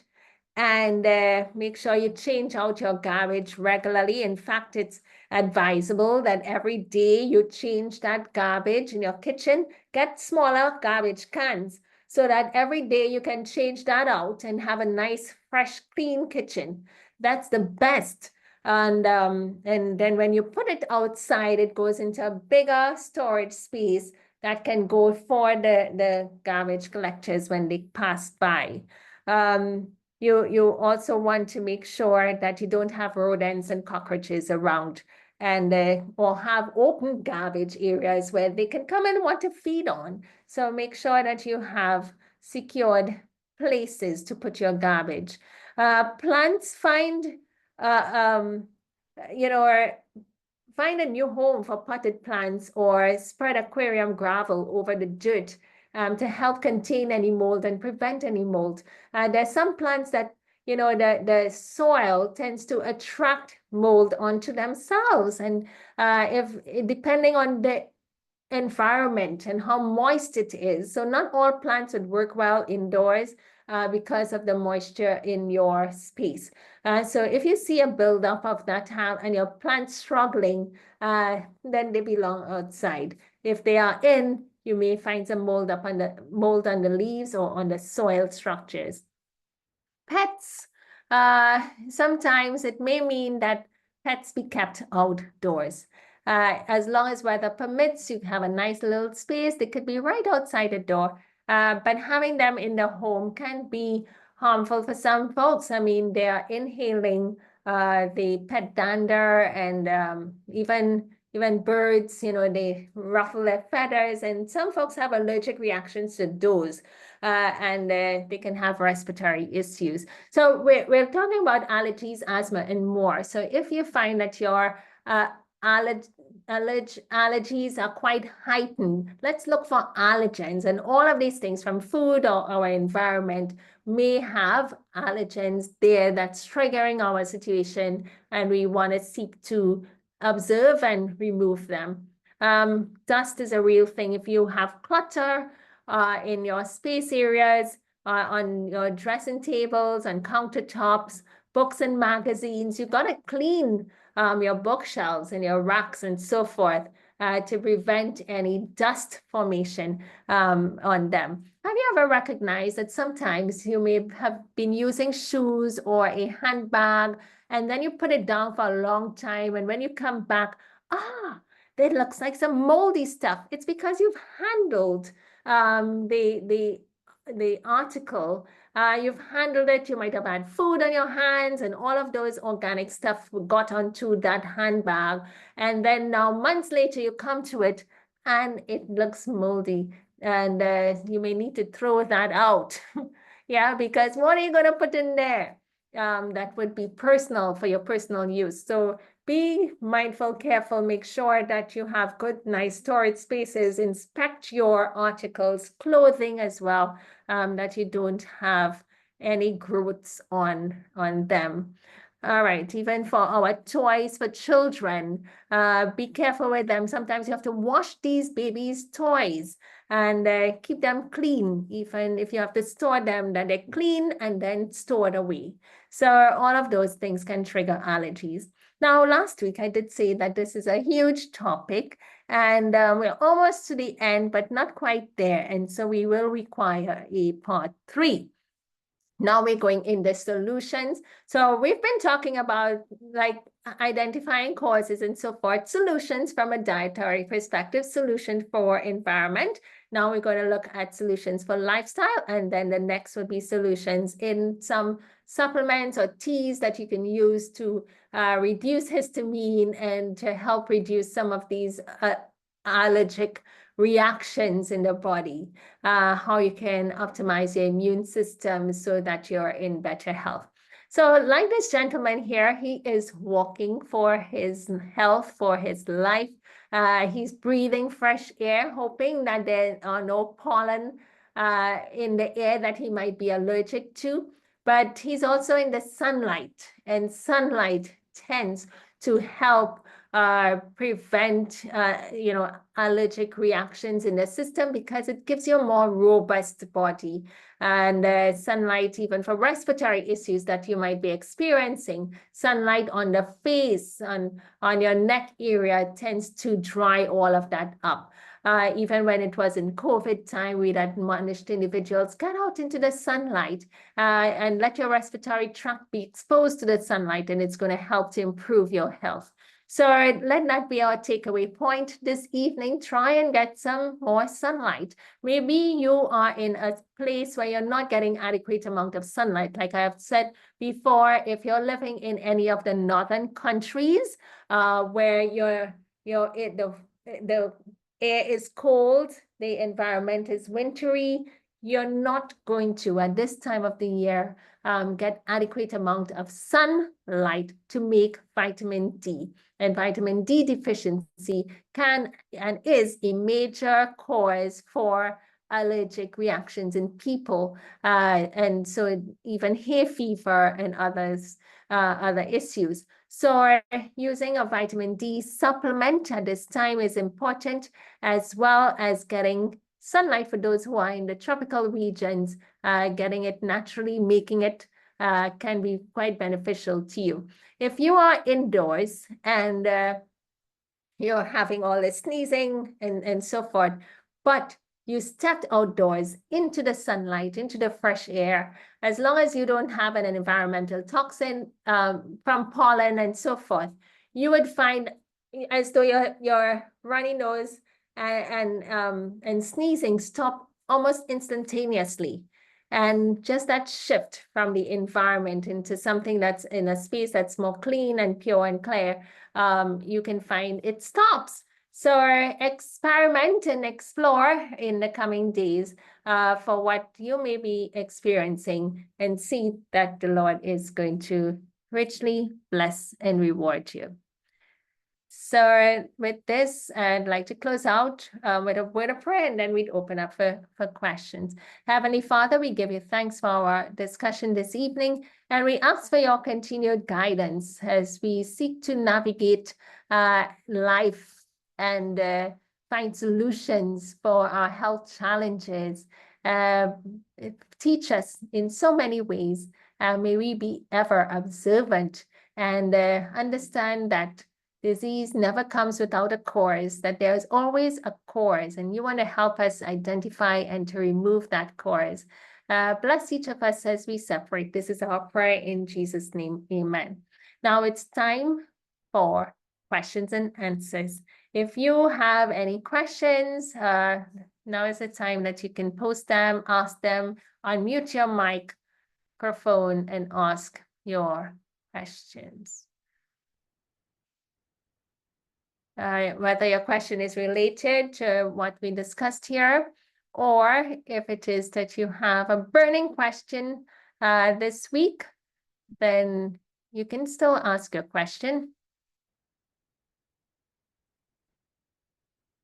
and make sure you change out your garbage regularly. In fact, it's advisable that every day you change that garbage in your kitchen. Get smaller garbage cans so that every day you can change that out and have a nice, fresh, clean kitchen. That's the best. And then when you put it outside, it goes into a bigger storage space that can go for the garbage collectors when they pass by. You also want to make sure that you don't have rodents and cockroaches around, and or have open garbage areas where they can come and want to feed on. So make sure that you have secured places to put your garbage. Plants find find a new home for potted plants, or spread aquarium gravel over the dirt to help contain any mold and prevent any mold. There's some plants that, the soil tends to attract mold onto themselves. And depending on the environment and how moist it is. So not all plants would work well indoors because of the moisture in your space. So if you see a buildup of that and your plant's struggling, then they belong outside. If they are in, you may find some mold on the leaves or on the soil structures. Pets, sometimes it may mean that pets be kept outdoors. As long as weather permits, you have a nice little space. They could be right outside the door. But having them in the home can be harmful for some folks. I mean, they are inhaling the pet dander, and even birds, they ruffle their feathers, and some folks have allergic reactions to those, and they can have respiratory issues. So we're talking about allergies, asthma, and more. So if you find that your allergies are quite heightened, let's look for allergens. And all of these things from food or our environment may have allergens there that's triggering our situation, and we want to seek to observe and remove them. Dust is a real thing. If you have clutter in your space areas, on your dressing tables and countertops, books and magazines, you've got to clean your bookshelves and your racks and so forth to prevent any dust formation on them. Have you ever recognized that sometimes you may have been using shoes or a handbag, and then you put it down for a long time, and when you come back, that looks like some moldy stuff? It's because you've handled the article. You've handled it. You might have had food on your hands, and all of those organic stuff got onto that handbag. And then now months later, you come to it and it looks moldy, and you may need to throw that out. Yeah, because what are you going to put in there? That would be personal, for your personal use. So be mindful, careful, make sure that you have good, nice storage spaces. Inspect your articles, clothing as well, that you don't have any growths on them. All right, even for our toys for children, be careful with them. Sometimes you have to wash these babies' toys and keep them clean. Even if you have to store them, then they're clean and then stored away. So all of those things can trigger allergies. Now, last week I did say that this is a huge topic, and we're almost to the end, but not quite there. And so we will require a part 3. Now we're going in the solutions. So we've been talking about like identifying causes and so forth, solutions from a dietary perspective, solution for environment. Now we're going to look at solutions for lifestyle, and then the next would be solutions in some supplements or teas that you can use to reduce histamine and to help reduce some of these allergic reactions in the body, how you can optimize your immune system so that you're in better health. So like this gentleman here, he is walking for his health, for his life. He's breathing fresh air, hoping that there are no pollen in the air that he might be allergic to. But he's also in the sunlight, and sunlight tends to help prevent, allergic reactions in the system because it gives you a more robust body. And sunlight, even for respiratory issues that you might be experiencing, sunlight on the face, on your neck area tends to dry all of that up. Even when it was in COVID time, we'd admonished individuals, get out into the sunlight and let your respiratory tract be exposed to the sunlight, and it's going to help to improve your health. So let that be our takeaway point this evening. Try and get some more sunlight. Maybe you are in a place where you're not getting adequate amount of sunlight. Like I have said before, if you're living in any of the northern countries where the air is cold, the environment is wintry, you're not going to, at this time of the year, get adequate amount of sunlight to make vitamin D. And vitamin D deficiency can and is a major cause for allergic reactions in people. And so even hay fever and other issues. So using a vitamin D supplement at this time is important, as well as getting sunlight for those who are in the tropical regions, getting it naturally, making it can be quite beneficial to you. If you are indoors and you're having all this sneezing and so forth, but you stepped outdoors into the sunlight, into the fresh air, as long as you don't have an environmental toxin from pollen and so forth, you would find as though your runny nose and sneezing stop almost instantaneously. And just that shift from the environment into something that's in a space that's more clean and pure and clear, you can find it stops. So experiment and explore in the coming days for what you may be experiencing, and see that the Lord is going to richly bless and reward you. So with this, I'd like to close out with a word of prayer, and then we'd open up for questions. Heavenly Father, we give you thanks for our discussion this evening, and we ask for your continued guidance as we seek to navigate life and find solutions for our health challenges. Teach us in so many ways. May we be ever observant and understand that disease never comes without a cause, that there is always a cause, and you want to help us identify and to remove that cause. Bless each of us as we separate. This is our prayer in Jesus' name. Amen. Now it's time for questions and answers. If you have any questions, now is the time that you can post them, ask them, unmute your microphone and ask your questions. Whether your question is related to what we discussed here, or if it is that you have a burning question this week, then you can still ask your question.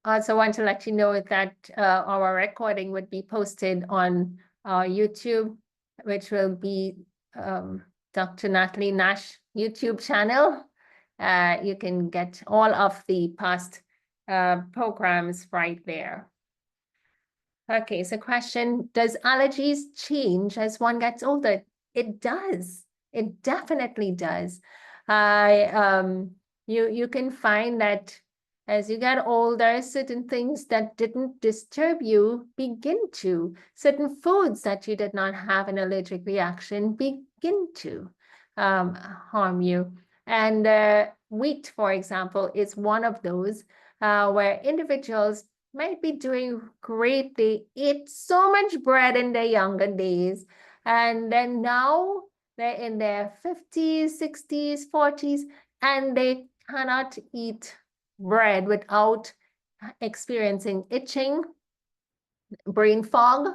I also want to let you know that our recording would be posted on our YouTube, which will be Dr. Natalie Nash YouTube channel. You can get all of the past programs right there. Okay, so question, does allergies change as one gets older? It does. It definitely does. You can find that As you get older, certain things that didn't disturb you begin to. Certain foods that you did not have an allergic reaction begin to harm you. And wheat, for example, is one of those where individuals might be doing great. They ate so much bread in their younger days. And then now they're in their 50s, 60s, 40s, and they cannot eat bread without experiencing itching, brain fog,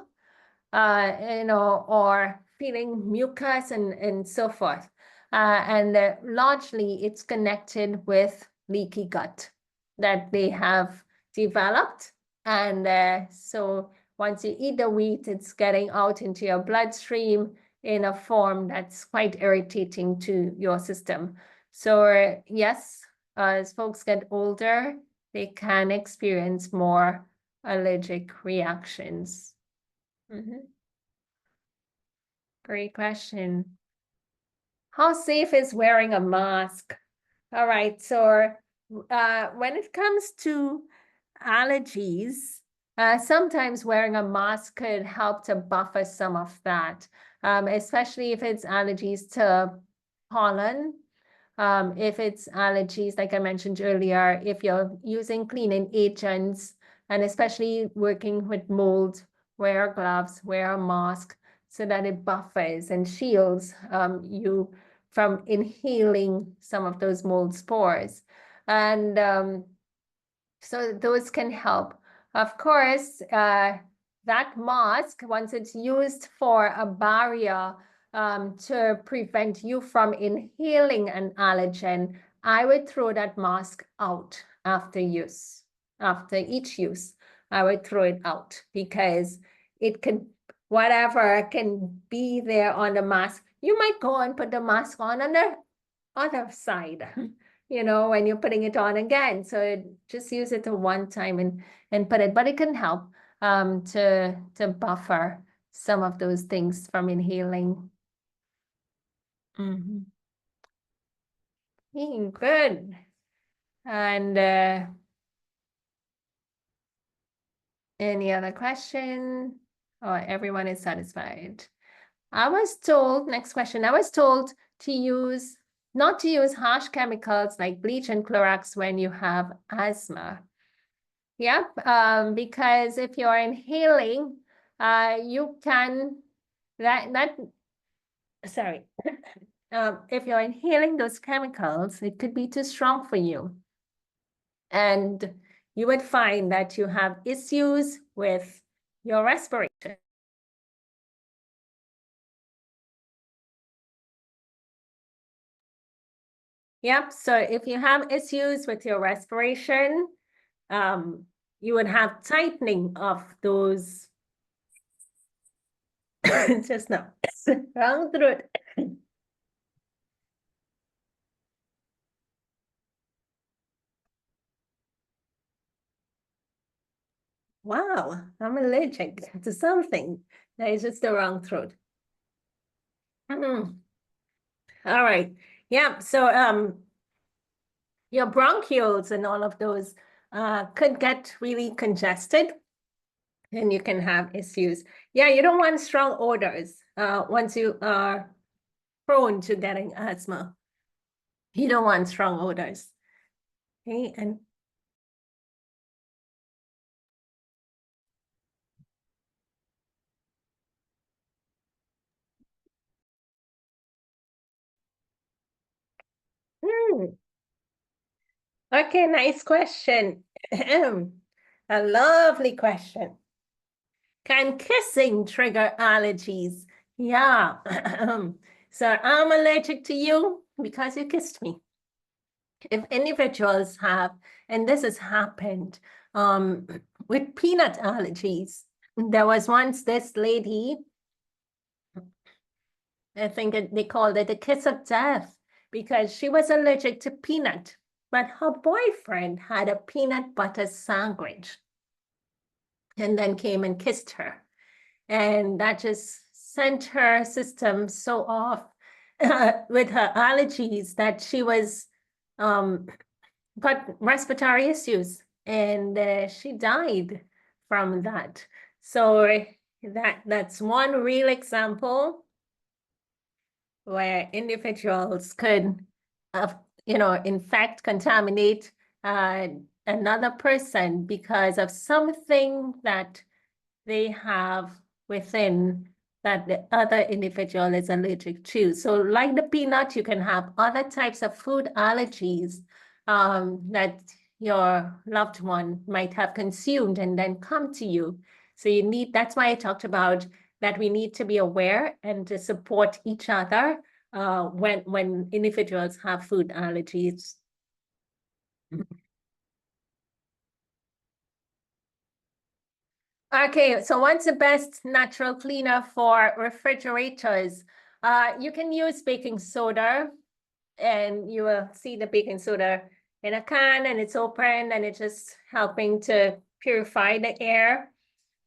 or feeling mucus and so forth. And largely it's connected with leaky gut that they have developed. And so once you eat the wheat, it's getting out into your bloodstream in a form that's quite irritating to your system. So yes, as folks get older, they can experience more allergic reactions. Great question. How safe is wearing a mask? All right, so when it comes to allergies, sometimes wearing a mask could help to buffer some of that, especially if it's allergies to pollen. If it's allergies, like I mentioned earlier, if you're using cleaning agents, and especially working with mold, wear gloves, wear a mask so that it buffers and shields you from inhaling some of those mold spores. And so those can help. Of course, that mask, once it's used for a barrier to prevent you from inhaling an allergen, I would throw that mask out after use. After each use, I would throw it out because it can, whatever can be there on the mask, you might go and put the mask on the other side. When you're putting it on again. So just use it one time and put it, but it can help to buffer some of those things from inhaling. Good. And any other question? Or everyone is satisfied? I was told, next question, I was told not to use harsh chemicals like bleach and Clorox when you have asthma. Yep, because if you're inhaling, you can, sorry, if you're inhaling those chemicals, it could be too strong for you. And you would find that you have issues with your respiration. Yep, so if you have issues with your respiration, you would have tightening of those just now wrong throat. Wow, I'm allergic to something. That is just the wrong throat. All right. Yeah, so your bronchioles and all of those could get really congested and you can have issues. Yeah, you don't want strong odors once you are prone to getting asthma. You don't want strong odors. Okay, and okay, nice question. A lovely question. Can kissing trigger allergies? Yeah. So I'm allergic to you because you kissed me. If individuals have, and this has happened with peanut allergies, there was once this lady, I think they called it the kiss of death because she was allergic to peanut, but her boyfriend had a peanut butter sandwich and then came and kissed her. And that just sent her system so off with her allergies that she was got respiratory issues, and she died from that. So that's one real example where individuals could, in fact, contaminate another person because of something that they have within that the other individual is allergic to. So like the peanut, you can have other types of food allergies that your loved one might have consumed and then come to you. So that's why I talked about that we need to be aware and to support each other when individuals have food allergies. Okay, so what's the best natural cleaner for refrigerators? You can use baking soda, and you will see the baking soda in a can, and it's open, and it's just helping to purify the air.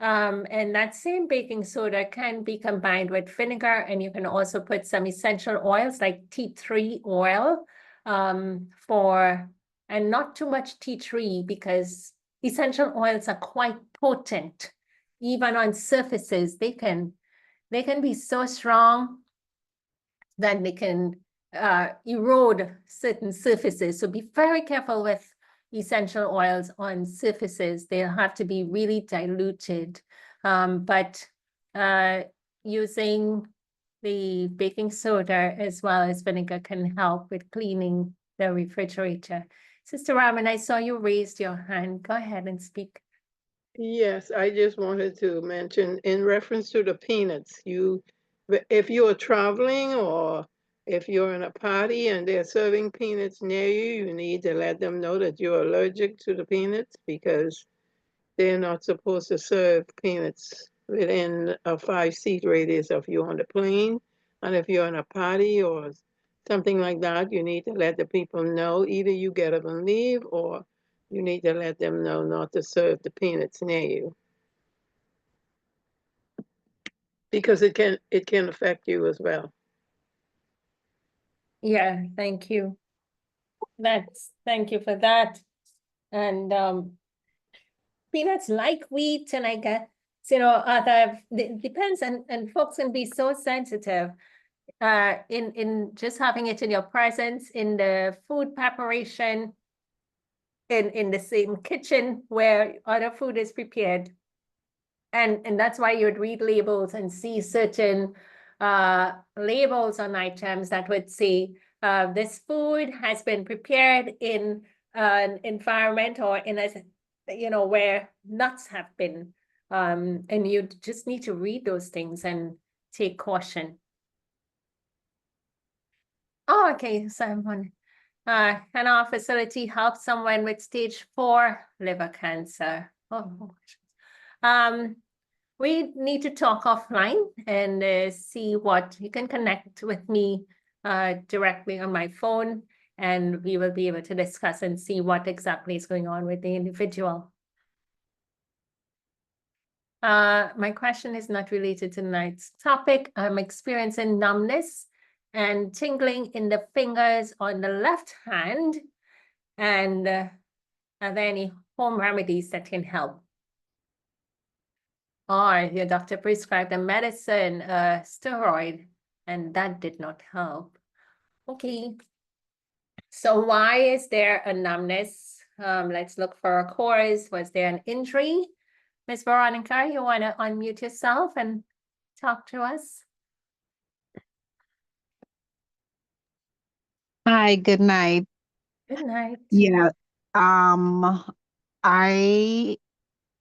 And that same baking soda can be combined with vinegar, and you can also put some essential oils like tea tree oil and not too much tea tree, because essential oils are quite potent. Even on surfaces, they can be so strong that they can erode certain surfaces. So be very careful with essential oils on surfaces. They'll have to be really diluted. But using the baking soda as well as vinegar can help with cleaning the refrigerator. Sister Raman, I saw you raised your hand. Go ahead and speak. Yes, I just wanted to mention in reference to the peanuts, if you're traveling or if you're in a party and they're serving peanuts near you, you need to let them know that you're allergic to the peanuts, because they're not supposed to serve peanuts within a 5-seat radius of you on the plane. And if you're in a party or something like that, you need to let the people know. Either you get up and leave, or you need to let them know not to serve the peanuts near you, because it can affect you as well. Yeah, thank you. Thank you for that. And peanuts like wheat, and I guess, depends, and folks can be so sensitive in just having it in your presence, in the food preparation, in the same kitchen where other food is prepared. And that's why you'd read labels and see certain labels on items that would say this food has been prepared in an environment or in a where nuts have been, and you just need to read those things and take caution. Oh, okay, someone. Can our facility help someone with stage 4 liver cancer? Oh, we need to talk offline and see what you can connect with me directly on my phone, and we will be able to discuss and see what exactly is going on with the individual. My question is not related to tonight's topic. I'm experiencing numbness and tingling in the fingers on the left hand. And are there any home remedies that can help? Or your doctor prescribed a medicine, a steroid, and that did not help. Okay. So why is there a numbness? Let's look for a cause. Was there an injury? Ms. Veronica, you want to unmute yourself and talk to us? Hi, good night. Good night. Yeah, I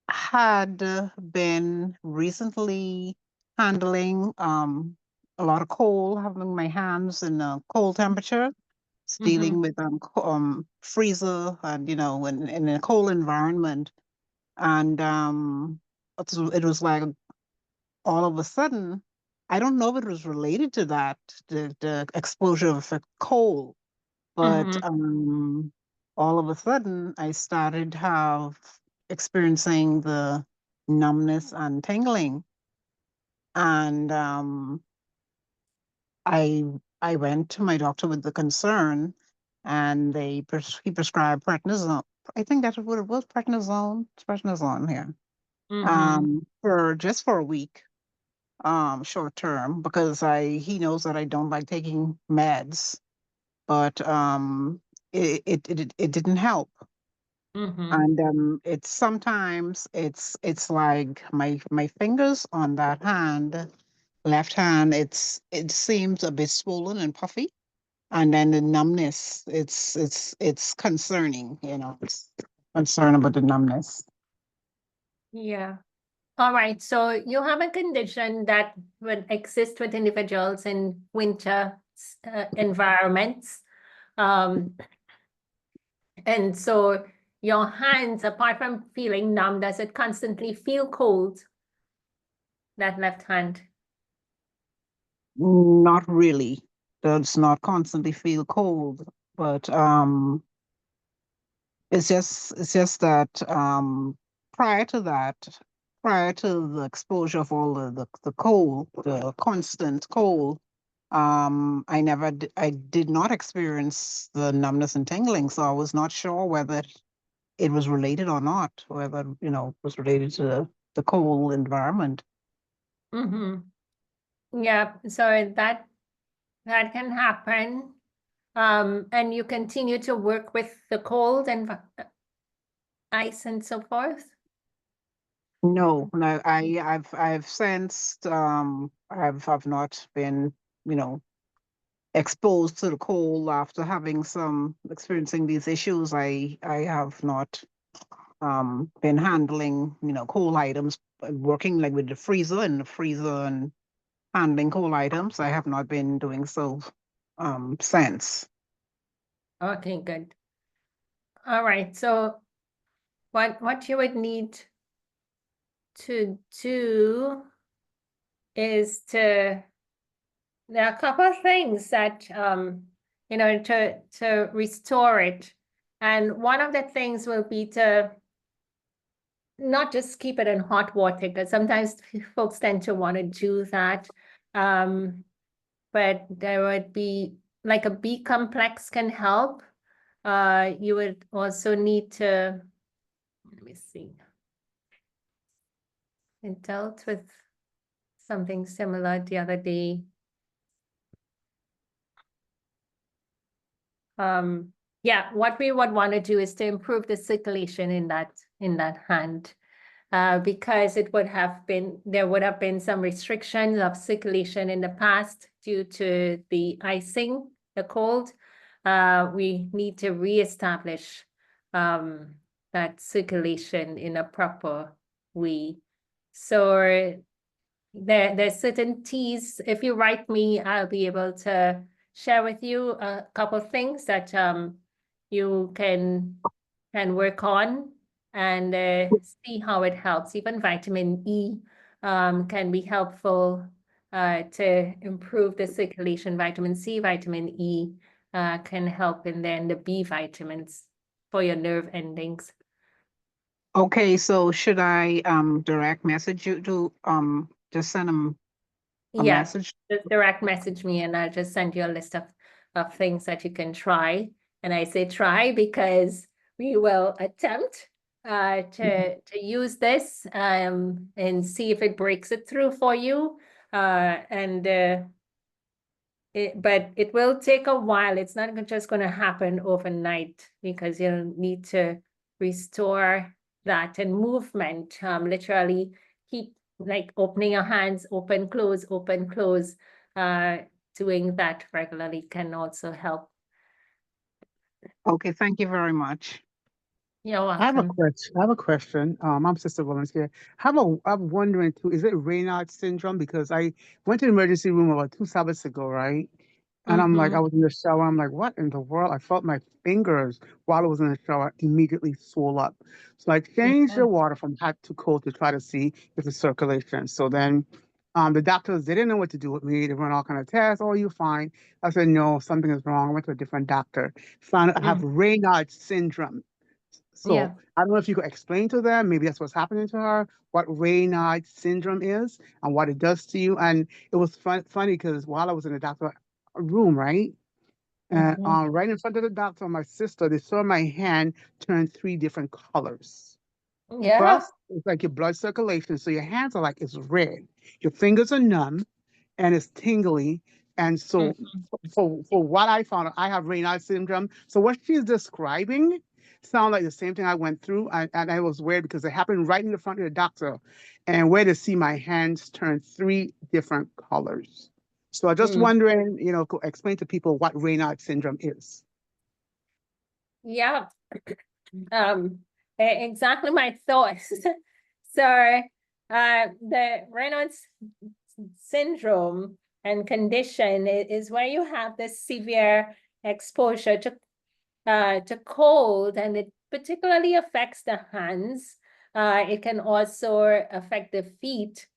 had been recently handling a lot of cold, having my hands in a cold temperature, dealing with freezer and when in a cold environment, and it was like all of a sudden, I don't know if it was related to that, the exposure of a cold. But all of a sudden, I started experiencing the numbness and tingling, and I went to my doctor with the concern, and he prescribed prednisone. I think that's what it was, prednisone. It's prednisone here. Mm-hmm. For a week, short term, because he knows that I don't like taking meds, but it didn't help. Mm-hmm. And it's sometimes it's like my fingers on that hand, left hand, it seems a bit swollen and puffy. And then the numbness, it's concerning, it's concern about the numbness. Yeah. All right. So you have a condition that would exist with individuals in winter environments. Um, and so your hands, apart from feeling numb, does it constantly feel cold? That left hand. Not really. Does not constantly feel cold, but it's just that prior to that, prior to the exposure of all the cold, the constant cold, I did not experience the numbness and tingling, so I was not sure whether it was related or not, whether it was related to the cold environment. Mm-hmm. Yeah. So that can happen. And you continue to work with the cold and ice and so forth? No, no, I've sensed I've not been, you know, exposed to the cold after having some experiencing these issues. I have not been handling, cold items, working like with the freezer and handling cold items. I have not been doing so since. Okay, good. All right. So what you would need to do is there are a couple of things that to restore it. And one of the things will be to not just keep it in hot water, because sometimes folks tend to want to do that. But there would be like a B complex can help. You would also need to, let me see. I dealt with something similar the other day. Yeah, what we would want to do is to improve the circulation in that hand. Because there would have been some restrictions of circulation in the past due to the icing, the cold. We need to reestablish that circulation in a proper way. So there's certain teas. If you write me, I'll be able to share with you a couple of things that you can work on and see how it helps. Even vitamin E can be helpful to improve the circulation. Vitamin C, vitamin E can help, and then the B vitamins for your nerve endings. Okay, so should I direct message you to just send them a Yeah, message? just direct message me and I'll just send you a list of things that you can try. And I say try because we will attempt to use this and see if it breaks it through for you. But it will take a while. It's not just going to happen overnight because you'll need to restore that and movement. Literally keep like opening your hands, open, close, open, close. Doing that regularly can also help. Okay, thank you very much. You're I have a welcome. question. I have a question. I'm Sister Volunteer. I'm wondering too, is it Raynaud's syndrome? Because I went to the emergency room about 2 Sabbaths ago, right? And I'm like, I Mm-hmm. was in the shower. I'm like, what in the world? I felt my fingers while I was in the shower immediately swell up. So I changed Yeah. the water from hot to cold to try to see if it's circulation. So then the doctors, they didn't know what to do with me. They run all kind of tests. Oh, you're fine. I said, no, something is wrong. I went to a different doctor. Found out I have Mm. Raynaud's syndrome. So Yeah. I don't know if you could explain to them, maybe that's what's happening to her, what Raynaud's syndrome is and what it does to you. And it was funny because while I was in the doctor room, right? And Mhm. right in front of the doctor, my sister, they saw my hand turn 3 different colors. Yeah. First, it's like your blood circulation. So your hands are like it's red. Your fingers are numb and it's tingly. And so Mhm. for what I found, I have Raynaud's syndrome. So what she's describing sounds like the same thing I went through. And I was weird because it happened right in the front of the doctor. And where to see my hands turn 3 different colors. So I'm just Mm. wondering, explain to people what Raynaud's syndrome is. Yeah. Exactly my thoughts. So, the Raynaud's syndrome and condition is where you have this severe exposure to cold, and it particularly affects the hands. It can also affect the feet,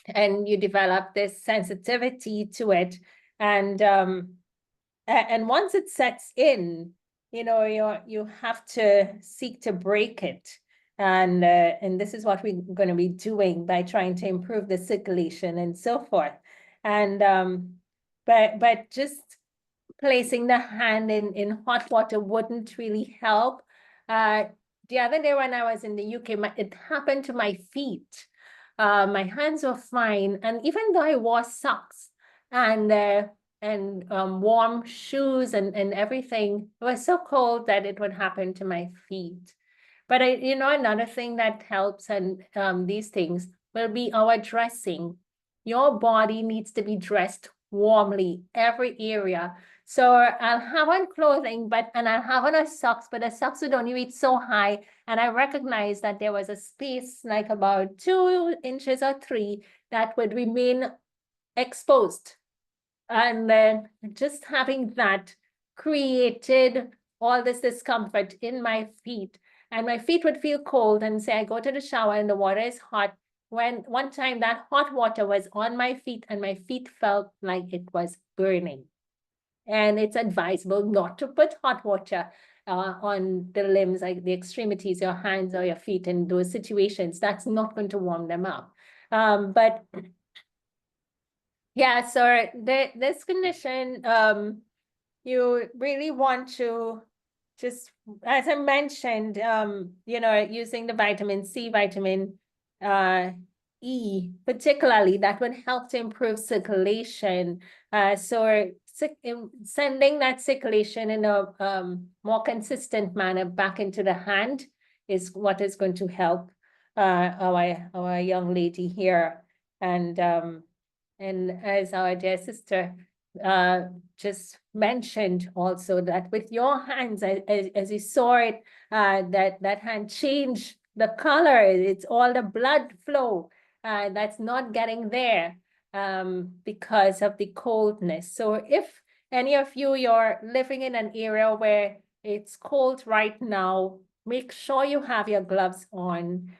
and you develop this sensitivity to it. And once it sets in, you have to seek to break it. And this is what we're going to be doing by trying to improve the circulation and so forth. And but just placing the hand in hot water wouldn't really help. Uh, the other day when I was in the UK, it happened to my feet. My hands were fine, and even though I wore socks and warm shoes and everything, it was so cold that it would happen to my feet. But another thing that helps and these things will be our dressing. Your body needs to be dressed warmly, every area. So I'll have on clothing, and I'll have on a socks, but the socks would only reach so high. And I recognized that there was a space like about 2 inches or 3 that would remain exposed. And then just having that created all this discomfort in my feet. And my feet would feel cold, and say I go to the shower and the water is hot. When one time that hot water was on my feet and my feet felt like it was burning. And it's advisable not to put hot water on the limbs, like the extremities, your hands or your feet in those situations. That's not going to warm them up. But yeah, so this condition, you really want to just, as I mentioned, using the vitamin C, vitamin E, particularly, that would help to improve circulation. So sending that circulation in a more consistent manner back into the hand is what is going to help our young lady here. And as our dear sister just mentioned also, that with your hands, as you saw it, that hand change the color. It's all the blood flow that's not getting there because of the coldness. So if any of you're living in an area where it's cold right now, make sure you have your gloves on.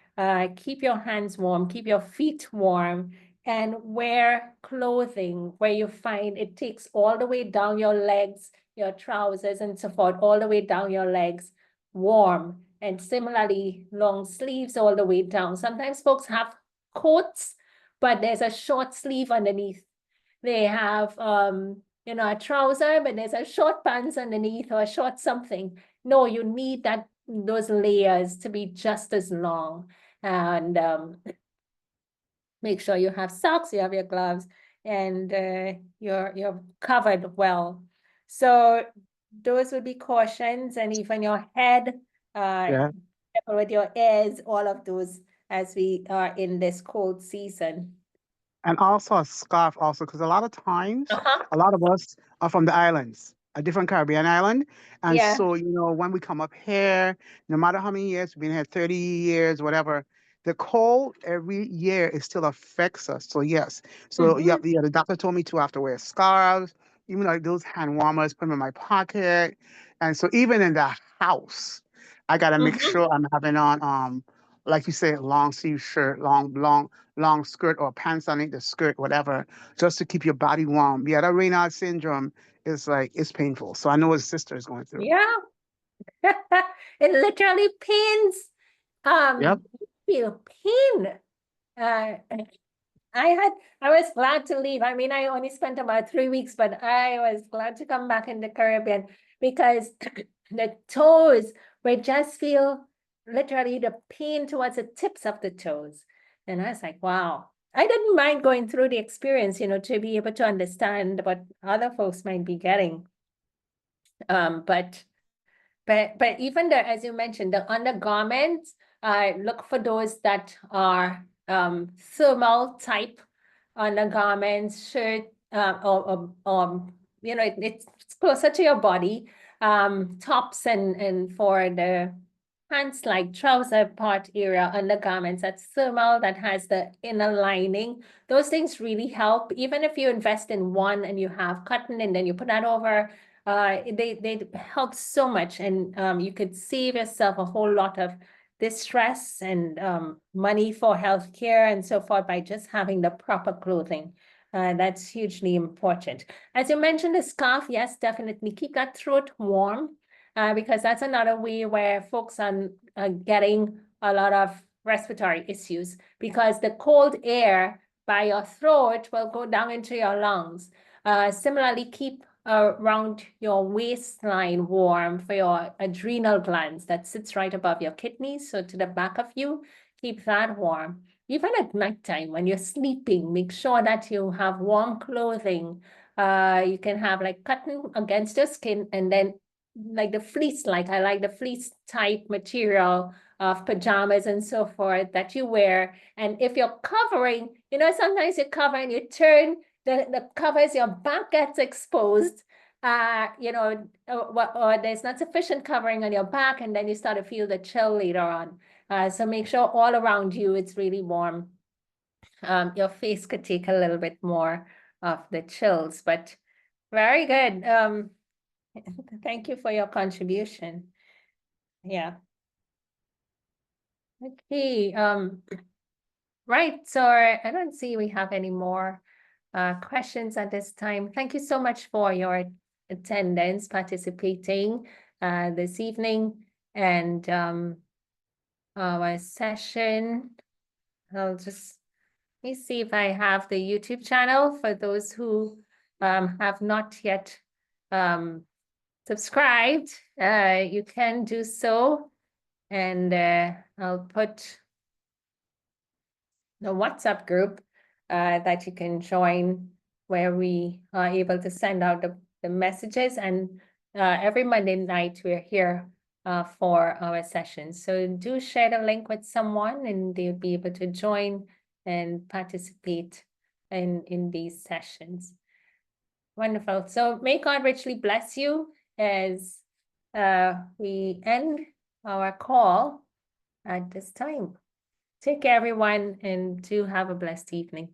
Keep your hands warm, keep your feet warm, and wear clothing where you find it takes all the way down your legs, your trousers and so forth, all the way down your legs, warm. And similarly, long sleeves all the way down. Sometimes folks have coats, but there's a short sleeve underneath. They have, a trouser, but there's a short pants underneath or a short something. No, you need those layers to be just as long. And make sure you have socks, you have your gloves, and you're covered well. So those would be cautions, and even your head, Yeah. careful with your ears, all of those as we are in this cold season. And also a scarf also, because a lot of times, Uh-huh. a lot of us are from the islands, a different Caribbean island. And Yeah. so, when we come up here, no matter how many years, we've been here 30 years, whatever, the cold every year, it still affects us. So yes. So yeah, Mhm. the doctor told me to have to wear scarves, even like those hand warmers, put them in my pocket. And so even in the house, I gotta make Mhm. sure I'm having on like you said, long sleeve shirt, long skirt or pants underneath the skirt, whatever, just to keep your body warm. Yeah, that Raynaud syndrome is like, it's painful. So I know his sister is going through. Yeah. It literally pains. Yep. You feel pain. I was glad to leave. I mean, I only spent about 3 weeks, but I was glad to come back in the Caribbean because the toes would just feel literally the pain towards the tips of the toes. And I was like, wow. I didn't mind going through the experience, you know, to be able to understand what other folks might be getting. But even the, as you mentioned, the undergarments, look for those that are thermal type undergarments, shirt, or you know, it's closer to your body. Tops and for the pants, like trouser part area, undergarments that's thermal, that has the inner lining. Those things really help. Even if you invest in one and you have cotton and then you put that over, they help so much, and you could save yourself a whole lot of distress and money for healthcare and so forth by just having the proper clothing. That's hugely important. As you mentioned, the scarf, yes, definitely keep that throat warm, because that's another way where folks are getting a lot of respiratory issues, because the cold air by your throat will go down into your lungs. Similarly, keep around your waistline warm for your adrenal glands that sits right above your kidneys. So to the back of you, keep that warm. Even at nighttime when you're sleeping, make sure that you have warm clothing. You can have like cotton against your skin, and then like the fleece, like I like the fleece type material of pajamas and so forth that you wear. And if you're covering, you know, sometimes you cover and you turn, the covers, your back gets exposed, you know, or there's not sufficient covering on your back, and then you start to feel the chill later on. So make sure all around you it's really warm. Your face could take a little bit more of the chills, but very good. Thank you for your contribution. Yeah. Okay. Right. So I don't see we have any more questions at this time. Thank you so much for your attendance, participating this evening, and our session. I'll just, let me see if I have the YouTube channel for those who have not yet subscribed. You can do so, and I'll put the WhatsApp group that you can join, where we are able to send out the messages, and every Monday night we're here for our sessions. So do share the link with someone and they'll be able to join and participate in these sessions. Wonderful. So may God richly bless you as we end our call at this time. Take care, everyone, and do have a blessed evening.